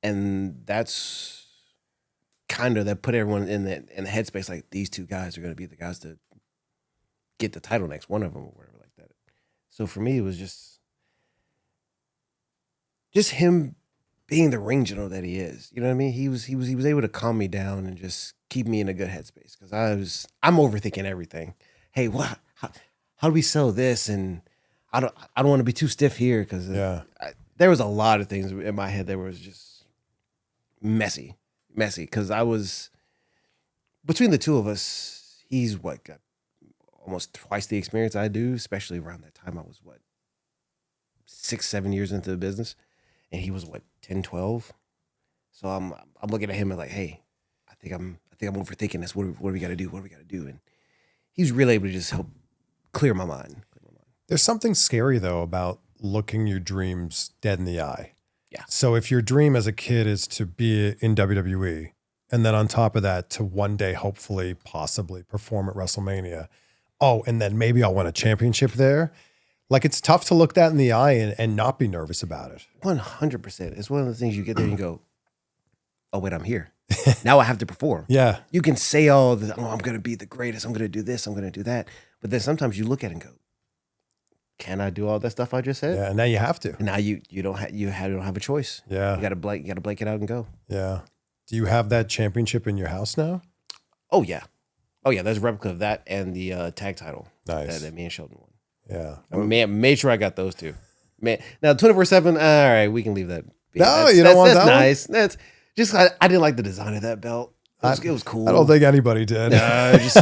And that's kind of that put everyone in the headspace like these two guys are going to be the guys to get the title next, one of them or whatever like that. So for me, it was just him being the ring general that he is. You know what I mean? He was able to calm me down and just keep me in a good headspace because I'm overthinking everything. Hey, what? How do we sell this? And I don't want to be too stiff here because there was a lot of things in my head that was just messy because I was between the two of us. He's got almost twice the experience I do, especially around that time. I was 6-7 years into the business, and he was 10, 12. So I'm looking at him and like, hey, I think I'm overthinking this. What do we got to do? What do we got to do? And he's really able to just help clear my mind. There's something scary though about looking your dreams dead in the eye. Yeah. So if your dream as a kid is to be in WWE, and then on top of that, to one day, hopefully, possibly perform at WrestleMania. Oh, and then maybe I'll win a championship there. Like it's tough to look that in the eye and not be nervous about it. 100%. It's one of the things you get there and you go, oh wait, I'm here. Now I have to perform. Yeah. You can say all the, I'm going to be the greatest. I'm going to do this. I'm going to do that. But then sometimes you look at it and go, can I do all that stuff I just said? Yeah. And now you have to. And now you don't have a choice. Yeah. You got to blank it out and go. Yeah. Do you have that championship in your house now? Oh yeah. There's a replica of that and the tag title. Nice. That me and Sheldon won. Yeah. I made sure I got those two. Man, now 24/7. All right, we can leave that. No, you don't want that. That's nice. That's just I didn't like the design of that belt. It was cool. I don't think anybody did. Just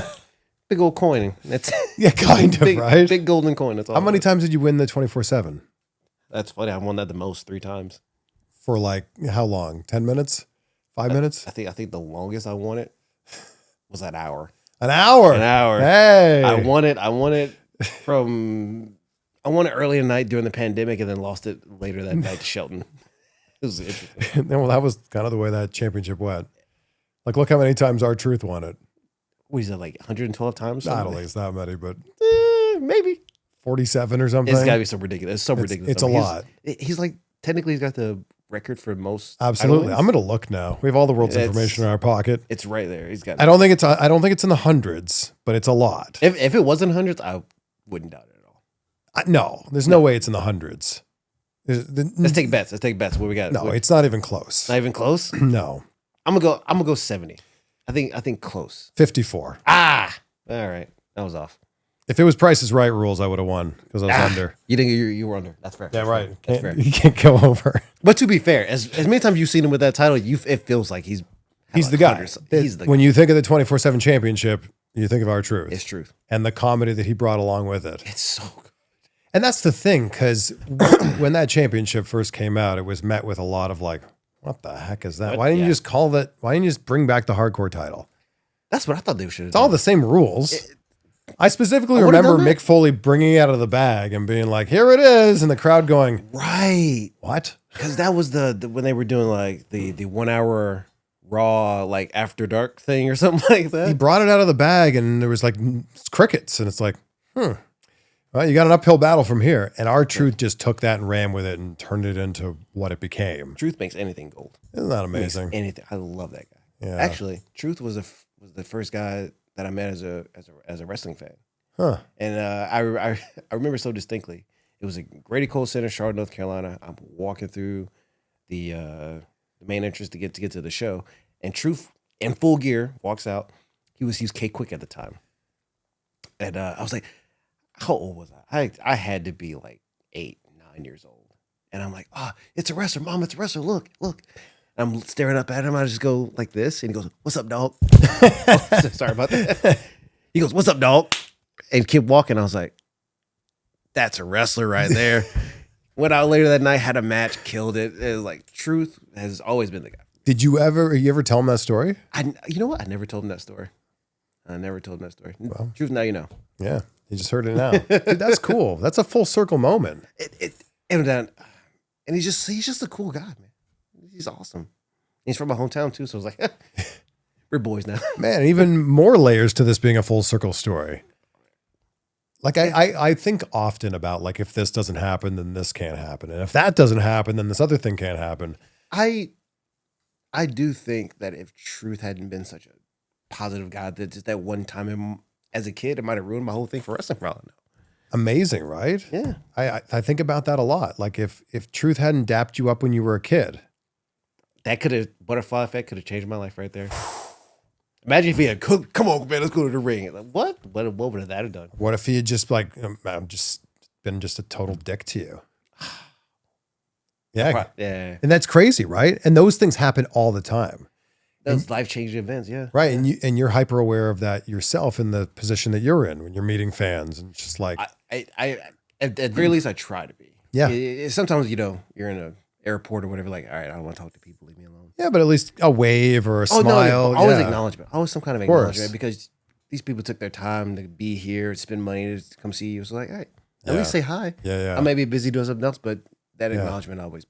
big old coin. That's yeah, kind of right. Big golden coin. That's all. How many times did you win the 24/7? That's funny. I won that the most 3 times. For like how long? 10 minutes? 5 minutes? I think the longest I won it was an hour. An hour. Hey. I won it early in the night during the pandemic and then lost it later that night to Shelton. It was interesting. Well, that was kind of the way that championship went. Like, look how many times R-Truth won it. What is that, like 112 times? I don't think it's that many, but maybe 47 or something. It's got to be so ridiculous. It's so ridiculous. It's a lot. He's like, technically, he's got the record for most. Absolutely. I'm going to look now. We have all the world's information in our pocket. It's right there. He's got. I don't think it's in the hundreds, but it's a lot. If it was in hundreds, I wouldn't doubt it at all. No, there's no way it's in the hundreds. Let's take bets. What we got? No, it's not even close. Not even close. No. I'm gonna go 70. I think close. 54. All right. That was off. If it was Price is Right rules, I would have won because I was under. You think you were under? That's fair. Yeah, right. That's fair. You can't go over. But to be fair, as many times you've seen him with that title, it feels like he's the guy. When you think of the 24/7 championship, you think of R-Truth. It's Truth. And the comedy that he brought along with it. It's so good. And that's the thing, because when that championship first came out, it was met with a lot of like, what the heck is that? Why didn't you just call that? Why didn't you just bring back the hardcore title? That's what I thought they should have done. It's all the same rules. I specifically remember Mick Foley bringing it out of the bag and being like, here it is. And the crowd going, right. What? Because that was the when they were doing like the 1 hour Raw, like after dark thing or something like that. He brought it out of the bag and there was like crickets. And it's like, well, you got an uphill battle from here. And R-Truth just took that and ran with it and turned it into what it became. Truth makes anything gold. Isn't that amazing? Anything. I love that guy. Yeah. Actually, Truth was the first guy that I met as a wrestling fan. Huh. And I remember so distinctly. It was a Grady Cole Center, Charlotte, North Carolina. I'm walking through the main entrance to get to the show, and Truth in full gear walks out. He was K-Quick at the time, and I was like, how old was I? I had to be like 8, 9 years old, and I'm like, it's a wrestler, Mom, it's a wrestler. Look. And I'm staring up at him. I just go like this, and he goes, "What's up, dog?" Sorry about that. He goes, "What's up, dog?" And kept walking. I was like, that's a wrestler right there. Went out later that night, had a match, killed it. It was like, Truth has always been the guy. you ever tell him that story? You know what? I never told him that story. Well, truth, now you know. Yeah, you just heard it now. Dude, that's cool. That's a full circle moment. And he's just a cool guy, man. He's awesome. He's from my hometown too, so I was like, we're boys now. Man, even more layers to this being a full circle story. Like I think often about like, if this doesn't happen, then this can't happen. And if that doesn't happen, then this other thing can't happen. I do think that if Truth hadn't been such a positive guy, that just that one time as a kid, it might have ruined my whole thing for wrestling for all I know. Amazing, right? Yeah. I think about that a lot. Like if Truth hadn't dapped you up when you were a kid. That butterfly effect could have changed my life right there. Imagine if he had, come on, man, let's go to the ring. Like, what would that have done? What if he had just like, I'm just been just a total dick to you? Yeah. Yeah. And that's crazy, right? And those things happen all the time. Those life-changing events, yeah. Right. And you're hyper aware of that yourself in the position that you're in when you're meeting fans. And it's just like, I at the very least, I try to be. Yeah. Sometimes, you're in an airport or whatever, like, all right, I don't want to talk to people, leave me alone. Yeah, but at least a wave or a smile. No, always acknowledgement. Always some kind of acknowledgement, because these people took their time to be here, spend money to come see you. So like, all right, at least say hi. Yeah. I may be busy doing something else, but that acknowledgement always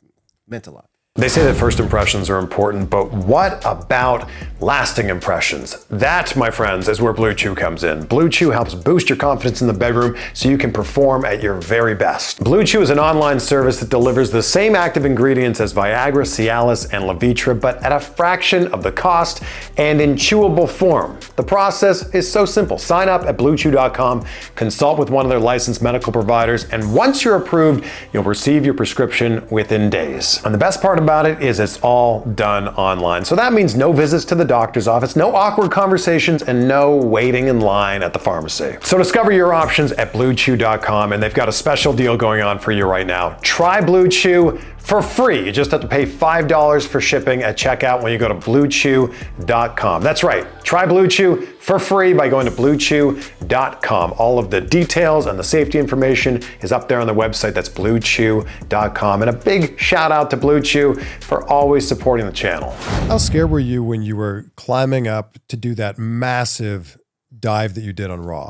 meant a lot. They say that first impressions are important, but what about lasting impressions? That, my friends, is where Blue Chew comes in. Blue Chew helps boost your confidence in the bedroom so you can perform at your very best. Blue Chew is an online service that delivers the same active ingredients as Viagra, Cialis, and Levitra, but at a fraction of the cost and in chewable form. The process is so simple. Sign up at BlueChew.com, consult with one of their licensed medical providers, and once you're approved, you'll receive your prescription within days. And the best part about it is it's all done online. So that means no visits to the doctor's office, no awkward conversations, and no waiting in line at the pharmacy. So discover your options at BlueChew.com, and they've got a special deal going on for you right now. Try Blue Chew for free. You just have to pay $5 for shipping at checkout when you go to BlueChew.com. That's right. Try Blue Chew for free by going to BlueChew.com. All of the details and the safety information is up there on the website. That's BlueChew.com. And a big shout out to Blue Chew for always supporting the channel. How scared were you when you were climbing up to do that massive dive that you did on Raw?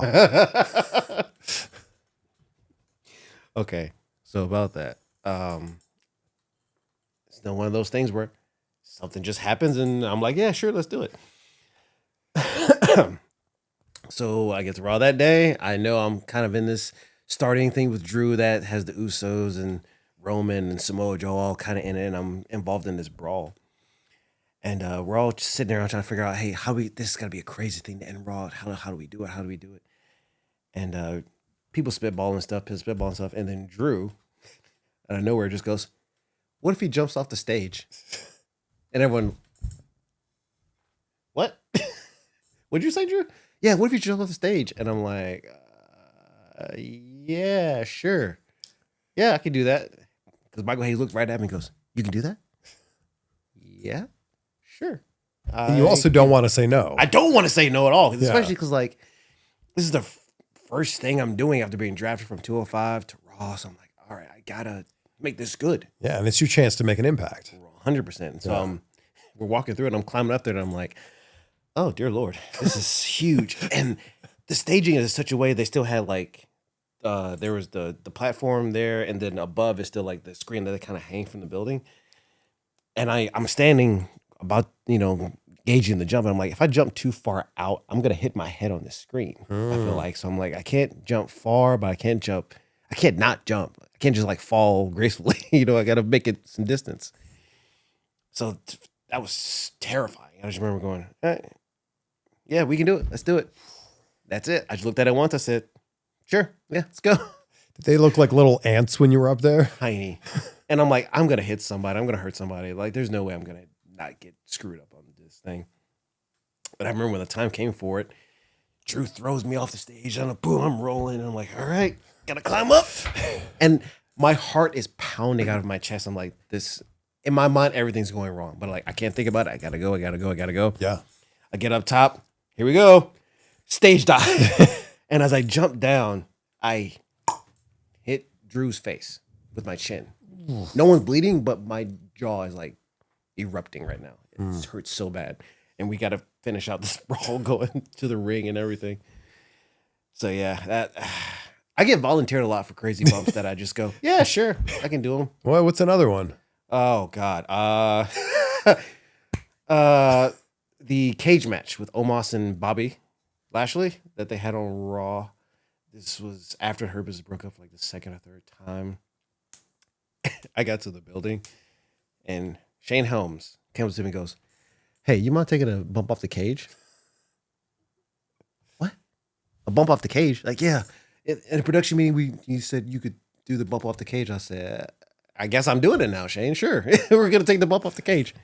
Okay, so about that. It's not one of those things where something just happens and I'm like, yeah, sure, let's do it. So I get to Raw that day. I know I'm kind of in this starting thing with Drew that has the Usos and Roman and Samoa Joe all kind of in it, and I'm involved in this brawl. And we're all just sitting there trying to figure out, hey, this is got to be a crazy thing to end Raw. How do we do it? How do we do it? And people spitballing stuff, and then Drew, out of nowhere, just goes, what if he jumps off the stage? And everyone, what? What'd you say, Drew? Yeah, what if he jumps off the stage? And I'm like, yeah, sure. Yeah, I can do that. Because Michael Hayes looked right at me and goes, you can do that? Yeah, sure. You also don't want to say no. I don't want to say no at all. Especially because, like, this is the first thing I'm doing after being drafted from 205 to Raw. So I'm like, all right, I got to make this good. Yeah, and it's your chance to make an impact. 100%. So we're walking through it, and I'm climbing up there, and I'm like, oh, dear Lord, this is huge. And the staging is such a way they still had, like, there was the platform there, and then above is still, like, the screen that they kind of hang from the building. And I'm standing about, gauging the jump, and I'm like, if I jump too far out, I'm going to hit my head on the screen. I feel like. So I'm like, I can't jump far, but I can't not jump. I can't just, like, fall gracefully. I got to make it some distance. So that was terrifying. I just remember going, hey, yeah, we can do it. Let's do it. That's it. I just looked at it once. I said, sure. Yeah, let's go. Did they look like little ants when you were up there? Tiny. And I'm like, I'm going to hit somebody. I'm going to hurt somebody. Like, there's no way I'm going to not get screwed up on this thing. But I remember when the time came for it, Drew throws me off the stage. And boom, I'm rolling. And I'm like, all right, got to climb up. And my heart is pounding out of my chest. I'm like, this, in my mind, everything's going wrong. But like, I can't think about it. I got to go. Yeah. I get up top. Here we go. Stage dive. And as I jump down, I hit Drew's face with my chin. No one's bleeding, but my jaw is like erupting right now. It hurts so bad. And we got to finish out this brawl going to the ring and everything. So yeah, I get volunteered a lot for crazy bumps that I just go, yeah, sure, I can do them. Well, what's another one? Oh God, the cage match with Omos and Bobby Lashley that they had on Raw. This was after Her Business broke up for like the second or third time. I got to the building, and Shane Helms comes to me and goes, "Hey, you mind taking a bump off the cage?" What? A bump off the cage? Like, yeah. In a production meeting, you said you could do the bump off the cage. I said, I guess I'm doing it now, Shane. Sure. We're going to take the bump off the cage.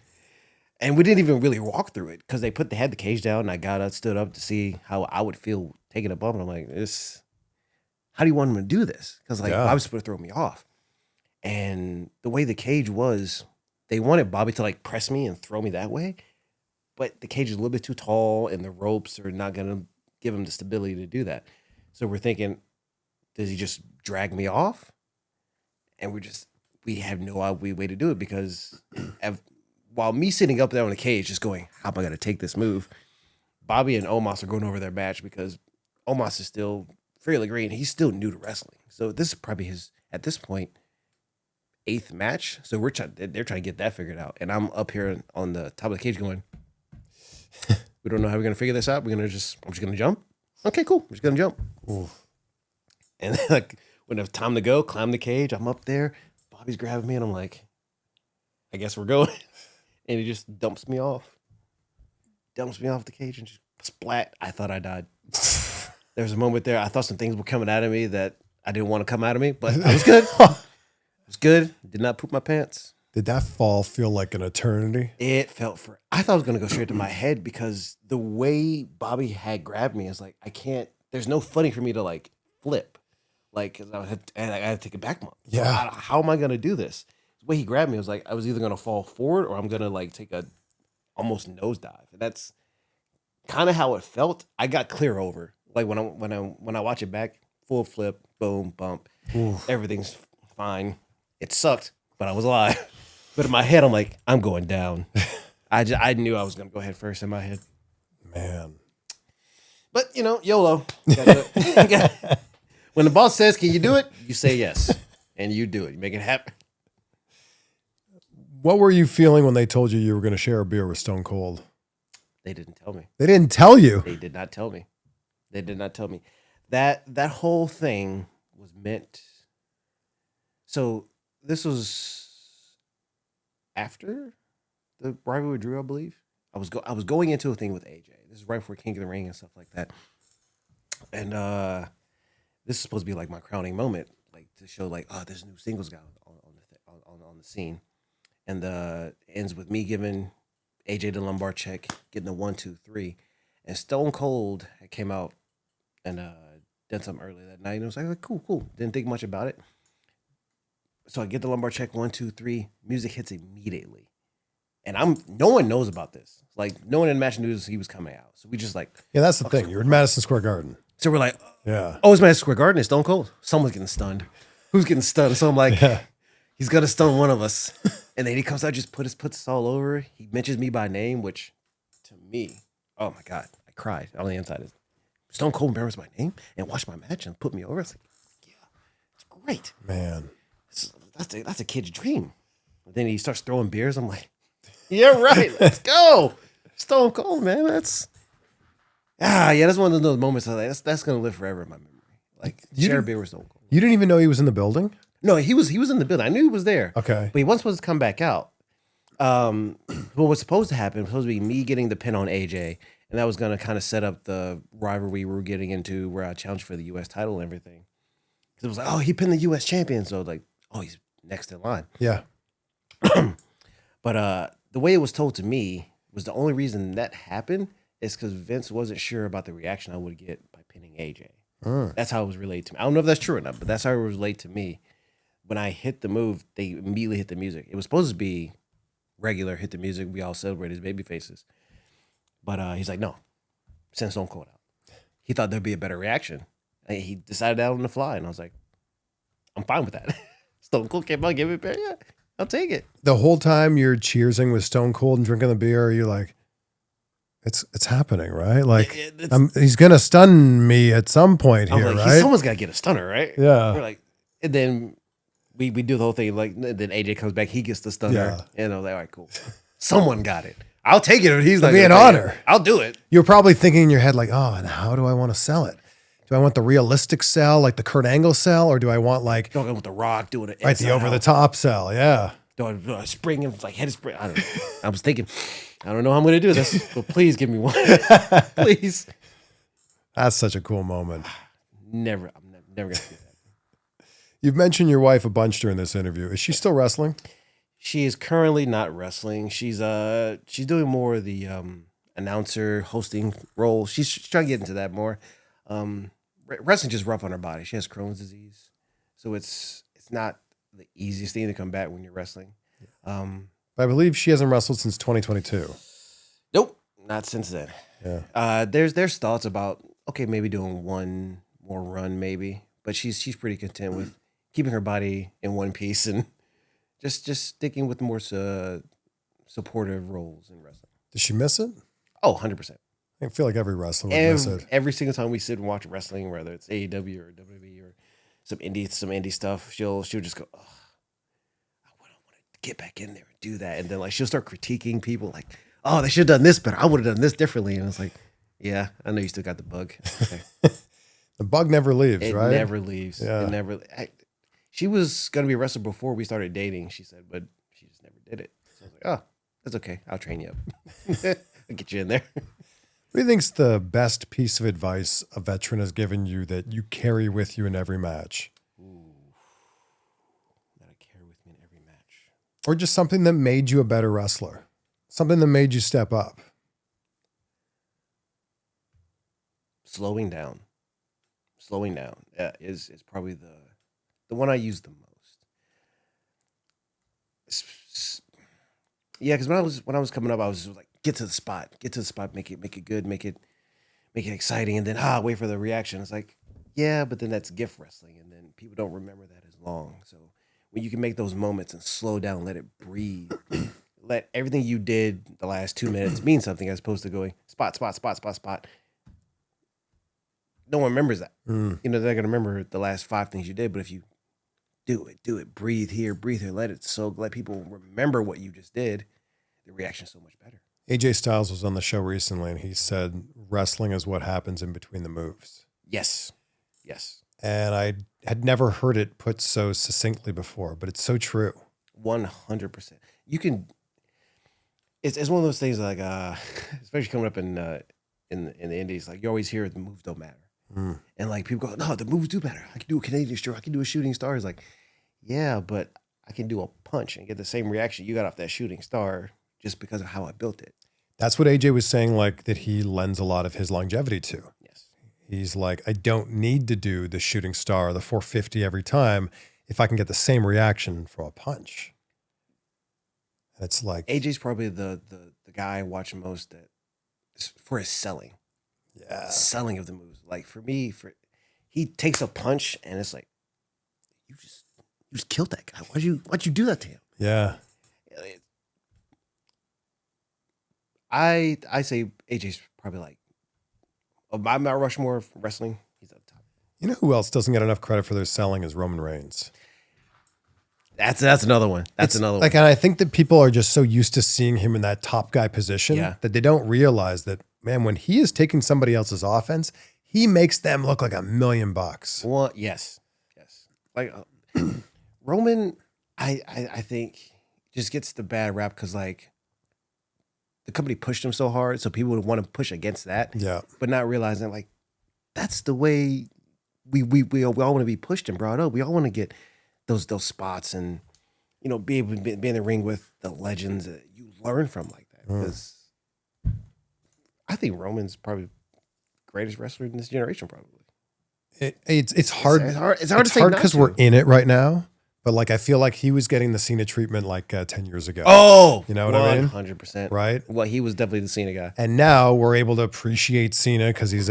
And we didn't even really walk through it because they had the cage down, and I got up, stood up to see how I would feel taking a bump. And I'm like, how do you want them to do this? Because I was supposed to throw me off. And the way the cage was, they wanted Bobby to like press me and throw me that way. But the cage is a little bit too tall, and the ropes are not going to give him the stability to do that. So we're thinking, does he just drag me off? And we have no way to do it because while me sitting up there on the cage just going, how am I going to take this move? Bobby and Omos are going over their match because Omos is still fairly green. He's still new to wrestling. So this is probably his, at this point, 8th match. So they're trying to get that figured out. And I'm up here on the top of the cage going, we don't know how we're going to figure this out. I'm just going to jump. Okay, cool. We're just going to jump. Ooh. And then, like, when it's time to go, climb the cage, I'm up there. Bobby's grabbing me, and I'm like, I guess we're going. And he just dumps me off. Dumps me off the cage and just splat. I thought I died. There was a moment there. I thought some things were coming out of me that I didn't want to come out of me, but I was good. It was good. Did not poop my pants. Did that fall feel like an eternity? It felt I thought it was going to go straight to my head because the way Bobby had grabbed me is like, there's no footing for me to like flip. Like, I had to take a back bump. Yeah. So how am I going to do this? The way he grabbed me, I was like, I was either going to fall forward or I'm going to like take a almost nosedive. And that's kind of how it felt. I got clear over. Like when I watch it back, full flip, boom, bump, everything's fine. It sucked, but I was alive. But in my head, I'm like, I'm going down. I knew I was going to go head first in my head. Man. But, YOLO. When the boss says, can you do it? You say yes. And you do it. You make it happen. What were you feeling when they told you you were going to share a beer with Stone Cold? They didn't tell me. They didn't tell you? They did not tell me. They did not tell me. That whole thing was meant. So this was after the rivalry with Drew, I believe. I was going into a thing with AJ. This is right before King of the Ring and stuff like that. And this is supposed to be like my crowning moment, like to show like, oh, there's a new singles guy on the scene. And ends with me giving AJ the lumbar check, getting the 1, 2, 3. And Stone Cold came out and did something early that night. And I was like, cool. Didn't think much about it. So I get the lumbar check, 1, 2, 3. Music hits immediately. And no one knows about this. Like, no one in Match News, he was coming out. So we just like... Yeah, that's the thing. You're in Madison Square Garden. So we're like, yeah. Oh, it's Madison Square Garden. It's Stone Cold. Someone's getting stunned. Who's getting stunned? So I'm like, he's going to stun one of us. And then he comes out, just puts us all over. He mentions me by name, which to me, oh my God, I cried on the inside. Stone Cold remembers my name and watched my match and put me over. It's like, yeah, it's great. Man. That's a kid's dream. But then he starts throwing beers. I'm like, yeah, right. Let's go. Stone Cold, man. That's one of those moments that's gonna live forever in my memory. Like share a beer with Stone Cold. You didn't even know he was in the building? No, he was in the building. I knew he was there. Okay. But he wasn't supposed to come back out. What was supposed to happen was supposed to be me getting the pin on AJ, and that was gonna kind of set up the rivalry we were getting into where I challenged for the US title and everything. Because it was like, oh, he pinned the US champion, so like, oh, he's next in line. Yeah. But the way it was told to me was the only reason that happened is because Vince wasn't sure about the reaction I would get by pinning AJ. That's how it was relayed to me. I don't know if that's true or not, but that's how it was relayed to me. When I hit the move, they immediately hit the music. It was supposed to be regular, hit the music. We all celebrate his baby faces. But he's like, no, send Stone Cold out. He thought there'd be a better reaction. And he decided that on the fly. And I was like, I'm fine with that. Stone Cold came out, gave me a bear. Yeah, I'll take it. The whole time you're cheersing with Stone Cold and drinking the beer, you're like, it's happening, right? Like, he's going to stun me at some point here, like, right? Someone's got to get a stunner, right? Yeah. We're like, and then we do the whole thing. Like, then AJ comes back, he gets the stunner. Yeah. And I'm like, all right, cool. Someone got it. I'll take it. He's like, be an honor. I'll do it. You're probably thinking in your head, like, oh, and how do I want to sell it? Do I want the realistic sell, like the Kurt Angle sell, or do I want like Don't go with the Rock doing it. right the over the top sell? Yeah. Do I spring him like head spring? I don't know. I was thinking, I don't know how I'm going to do this, but please give me one. Please. That's such a cool moment. I'm never going to do that. You've mentioned your wife a bunch during this interview. Is she still wrestling? She is currently not wrestling. She's doing more of the announcer hosting role. She's trying to get into that more. Wrestling just rough on her body. She has Crohn's disease, so it's not the easiest thing to come back when you're wrestling. I believe she hasn't wrestled since 2022. Nope, not since then. Yeah. There's thoughts about maybe doing one more run maybe, but she's pretty content with keeping her body in one piece and just sticking with more supportive roles in wrestling. Does she miss it? Oh, 100%. I feel like every wrestler would miss it. Every single time we sit and watch wrestling, whether it's AEW or WWE or some indie stuff, she'll just go, oh, I want to get back in there and do that. And then like she'll start critiquing people like, oh, they should have done this better. I would have done this differently. And it's like, yeah, I know you still got the bug. Okay. The bug never leaves, right? It never leaves. Yeah. It never. She was going to be a wrestler before we started dating, she said, but she just never did it. So I was like, oh, that's okay. I'll train you up. I'll get you in there. What do you think's the best piece of advice a veteran has given you that you carry with you in every match? Ooh, that I carry with me in every match. Or just something that made you a better wrestler? Something that made you step up? Slowing down is probably the one I use the most. Yeah, because when I was coming up, I was like, get to the spot, make it good, make it exciting, and then wait for the reaction. It's like, yeah, but then that's gift wrestling, and then people don't remember that as long. So when you can make those moments and slow down, let it breathe, let everything you did the last 2 minutes mean something, as opposed to going spot. No one remembers that. They're gonna remember the last 5 things you did, but if you do it, breathe here, let people remember what you just did, the reaction's so much better. AJ Styles was on the show recently, and he said wrestling is what happens in between the moves. Yes. And I had never heard it put so succinctly before, but it's so true. 100%. You can. It's one of those things like, especially coming up in the indies, like you always hear the moves don't matter, and like people go, no, the moves do matter. I can do a Canadian stroke, I can do a shooting star. It's like, yeah, but I can do a punch and get the same reaction you got off that shooting star just because of how I built it. That's what AJ was saying, like that he lends a lot of his longevity to. Yes. He's like, I don't need to do the shooting star, the 450 every time if I can get the same reaction from a punch. It's like AJ's probably the guy I watch most that for his selling. Yeah. Selling of the moves. Like for me, he takes a punch and it's like, you just killed that guy. Why'd you do that to him? Yeah. I say AJ's probably like my Mount Rushmore of wrestling. He's up top. You know who else doesn't get enough credit for their selling is Roman Reigns. That's another one. That's another one. And I think that people are just so used to seeing him in that top guy position that they don't realize that, man, when he is taking somebody else's offense, he makes them look like $1 million. Well, yes. Like Roman, I think just gets the bad rap because like the company pushed him so hard, so people would want to push against that. Yeah, but not realizing like that's the way we all want to be pushed and brought up. We all want to get those spots and be able to be in the ring with the legends that you learn from like that. Because I think Roman's probably the greatest wrestler in this generation. Probably. It's hard. It's hard to say because we're in it right now. But like I feel like he was getting the Cena treatment like 10 years ago. Oh, you know what I mean? 100%. Right? Well, he was definitely the Cena guy. And now we're able to appreciate Cena because he's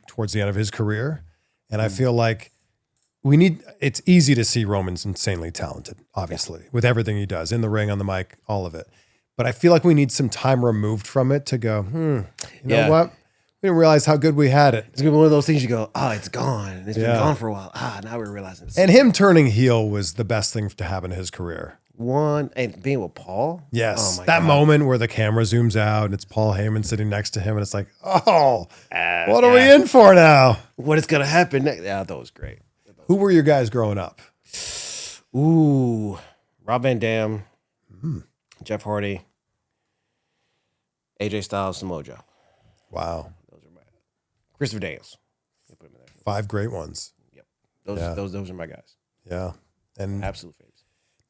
towards the end of his career. And I feel like it's easy to see Roman's insanely talented, obviously, with everything he does in the ring, on the mic, all of it. But I feel like we need some time removed from it to go, you know what? We didn't realize how good we had it. It's gonna be one of those things you go, oh, it's gone. It's been gone for a while. Now we're realizing. And him turning heel was the best thing to happen in his career. And being with Paul. Yes. That moment where the camera zooms out and it's Paul Heyman sitting next to him and it's like, what are we in for now? What is going to happen next? Yeah, that was great. Who were your guys growing up? Ooh, Rob Van Dam, Jeff Hardy, AJ Styles, Samoa Joe. Wow. Those are my Christopher Daniels. 5 great ones. Yep. Those are my guys. Yeah. And absolute favorites.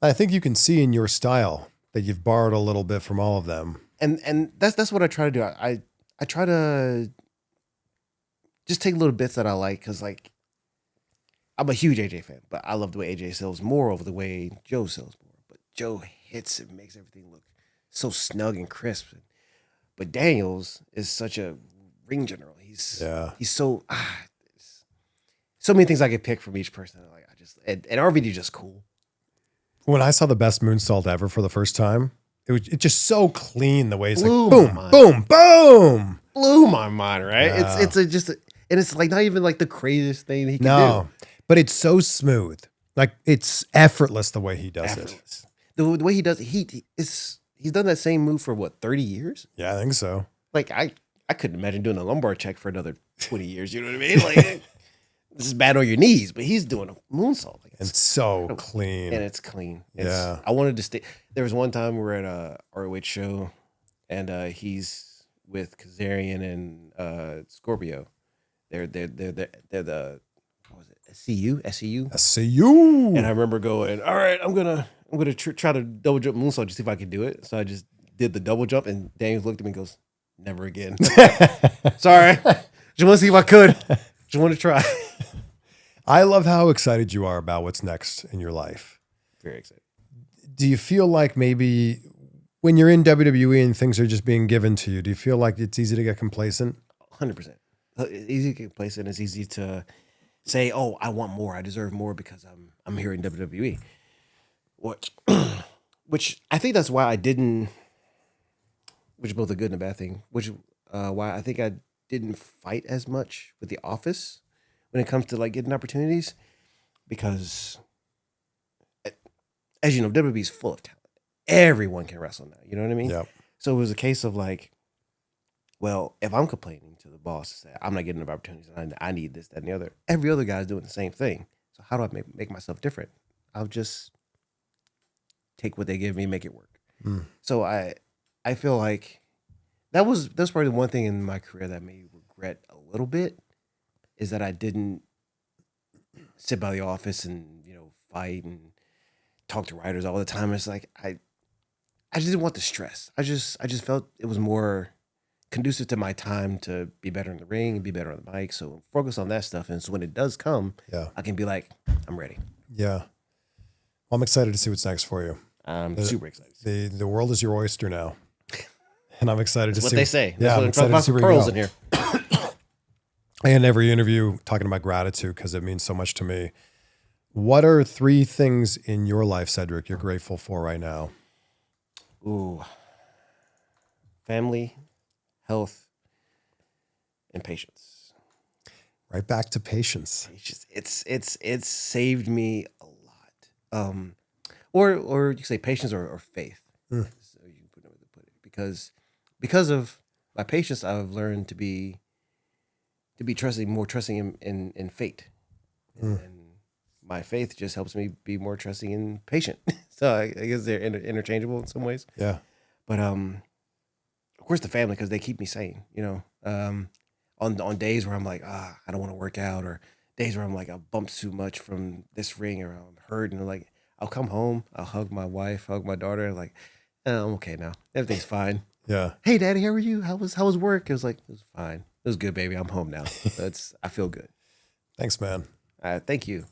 I think you can see in your style that you've borrowed a little bit from all of them. And that's what I try to do. I try to just take little bits that I like, because like I'm a huge AJ fan, but I love the way AJ sells more over the way Joe sells more. But Joe hits and makes everything look so snug and crisp. But Daniels is such a ring general. He's so so many things I could pick from each person. Like and RVD just cool. When I saw the best moonsault ever for the first time, it's just so clean the way it's blew like boom, boom, boom. Blew my mind, right? Yeah. And it's like not even like the craziest thing he can do. But it's so smooth. Like it's effortless the way he does it. The way he does it, he's done that same move for what, 30 years? Yeah, I think so. Like I couldn't imagine doing a lumbar check for another 20 years. You know what I mean? Like this is bad on your knees, but he's doing a moonsault. Like, it's so clean. And it's clean. I wanted to stay. There was one time we were at a ROH show, and he's with Kazarian and Scorpio. They're the what was it? SCU. And I remember going, all right, I'm gonna try to double jump moonsault to see if I can do it. So I just did the double jump, and Daniels looked at me and goes, never again. Sorry, just want to see if I could. Just want to try. I love how excited you are about what's next in your life. Very excited. Do you feel like maybe when you're in WWE and things are just being given to you, do you feel like it's easy to get complacent? 100%. It's easy to get complacent. It's easy to say, oh, I want more. I deserve more because I'm here in WWE. Which I think that's why I didn't, which is both a good and a bad thing, why I think I didn't fight as much with The Office when it comes to like getting opportunities, because as you know, WWE is full of talent. Everyone can wrestle now. You know what I mean? Yep. So it was a case of like, well, if I'm complaining to the boss that I'm not getting enough opportunities and I need this, that, and the other, every other guy's doing the same thing. So how do I make myself different? I'll just take what they give me and make it work. So I feel like that was probably the one thing in my career that made me regret a little bit, is that I didn't sit by the office and, fight and talk to writers all the time. It's like I just didn't want the stress. I just felt it was more conducive to my time to be better in the ring and be better on the mic. So focus on that stuff. And so when it does come, I can be like, I'm ready. Yeah. Well, I'm excited to see what's next for you. I'm super excited. The world is your oyster now. And I'm excited to see what they say. Yeah, I'm excited to see where pearls you in here. I end every interview talking about gratitude because it means so much to me. What are 3 things in your life, Cedric, you're grateful for right now? Ooh. Family, health, and patience. Right back to patience. It's saved me a lot. Or you can say patience or faith. So you can put it. Because of my patience, I've learned to be more trusting in fate. And my faith just helps me be more trusting and patient. So I guess they're interchangeable in some ways. Yeah. But of course the family, because they keep me sane. On days where I'm like, I don't want to work out, or days where I'm like, I bumped too much from this ring, or I'm hurt, and like I'll come home, I'll hug my wife, hug my daughter, and like, I'm okay now. Everything's fine. Yeah. Hey, Daddy, how are you? How was work? It was like, it was fine. It was good, baby. I'm home now. I feel good. Thanks, man. Thank you.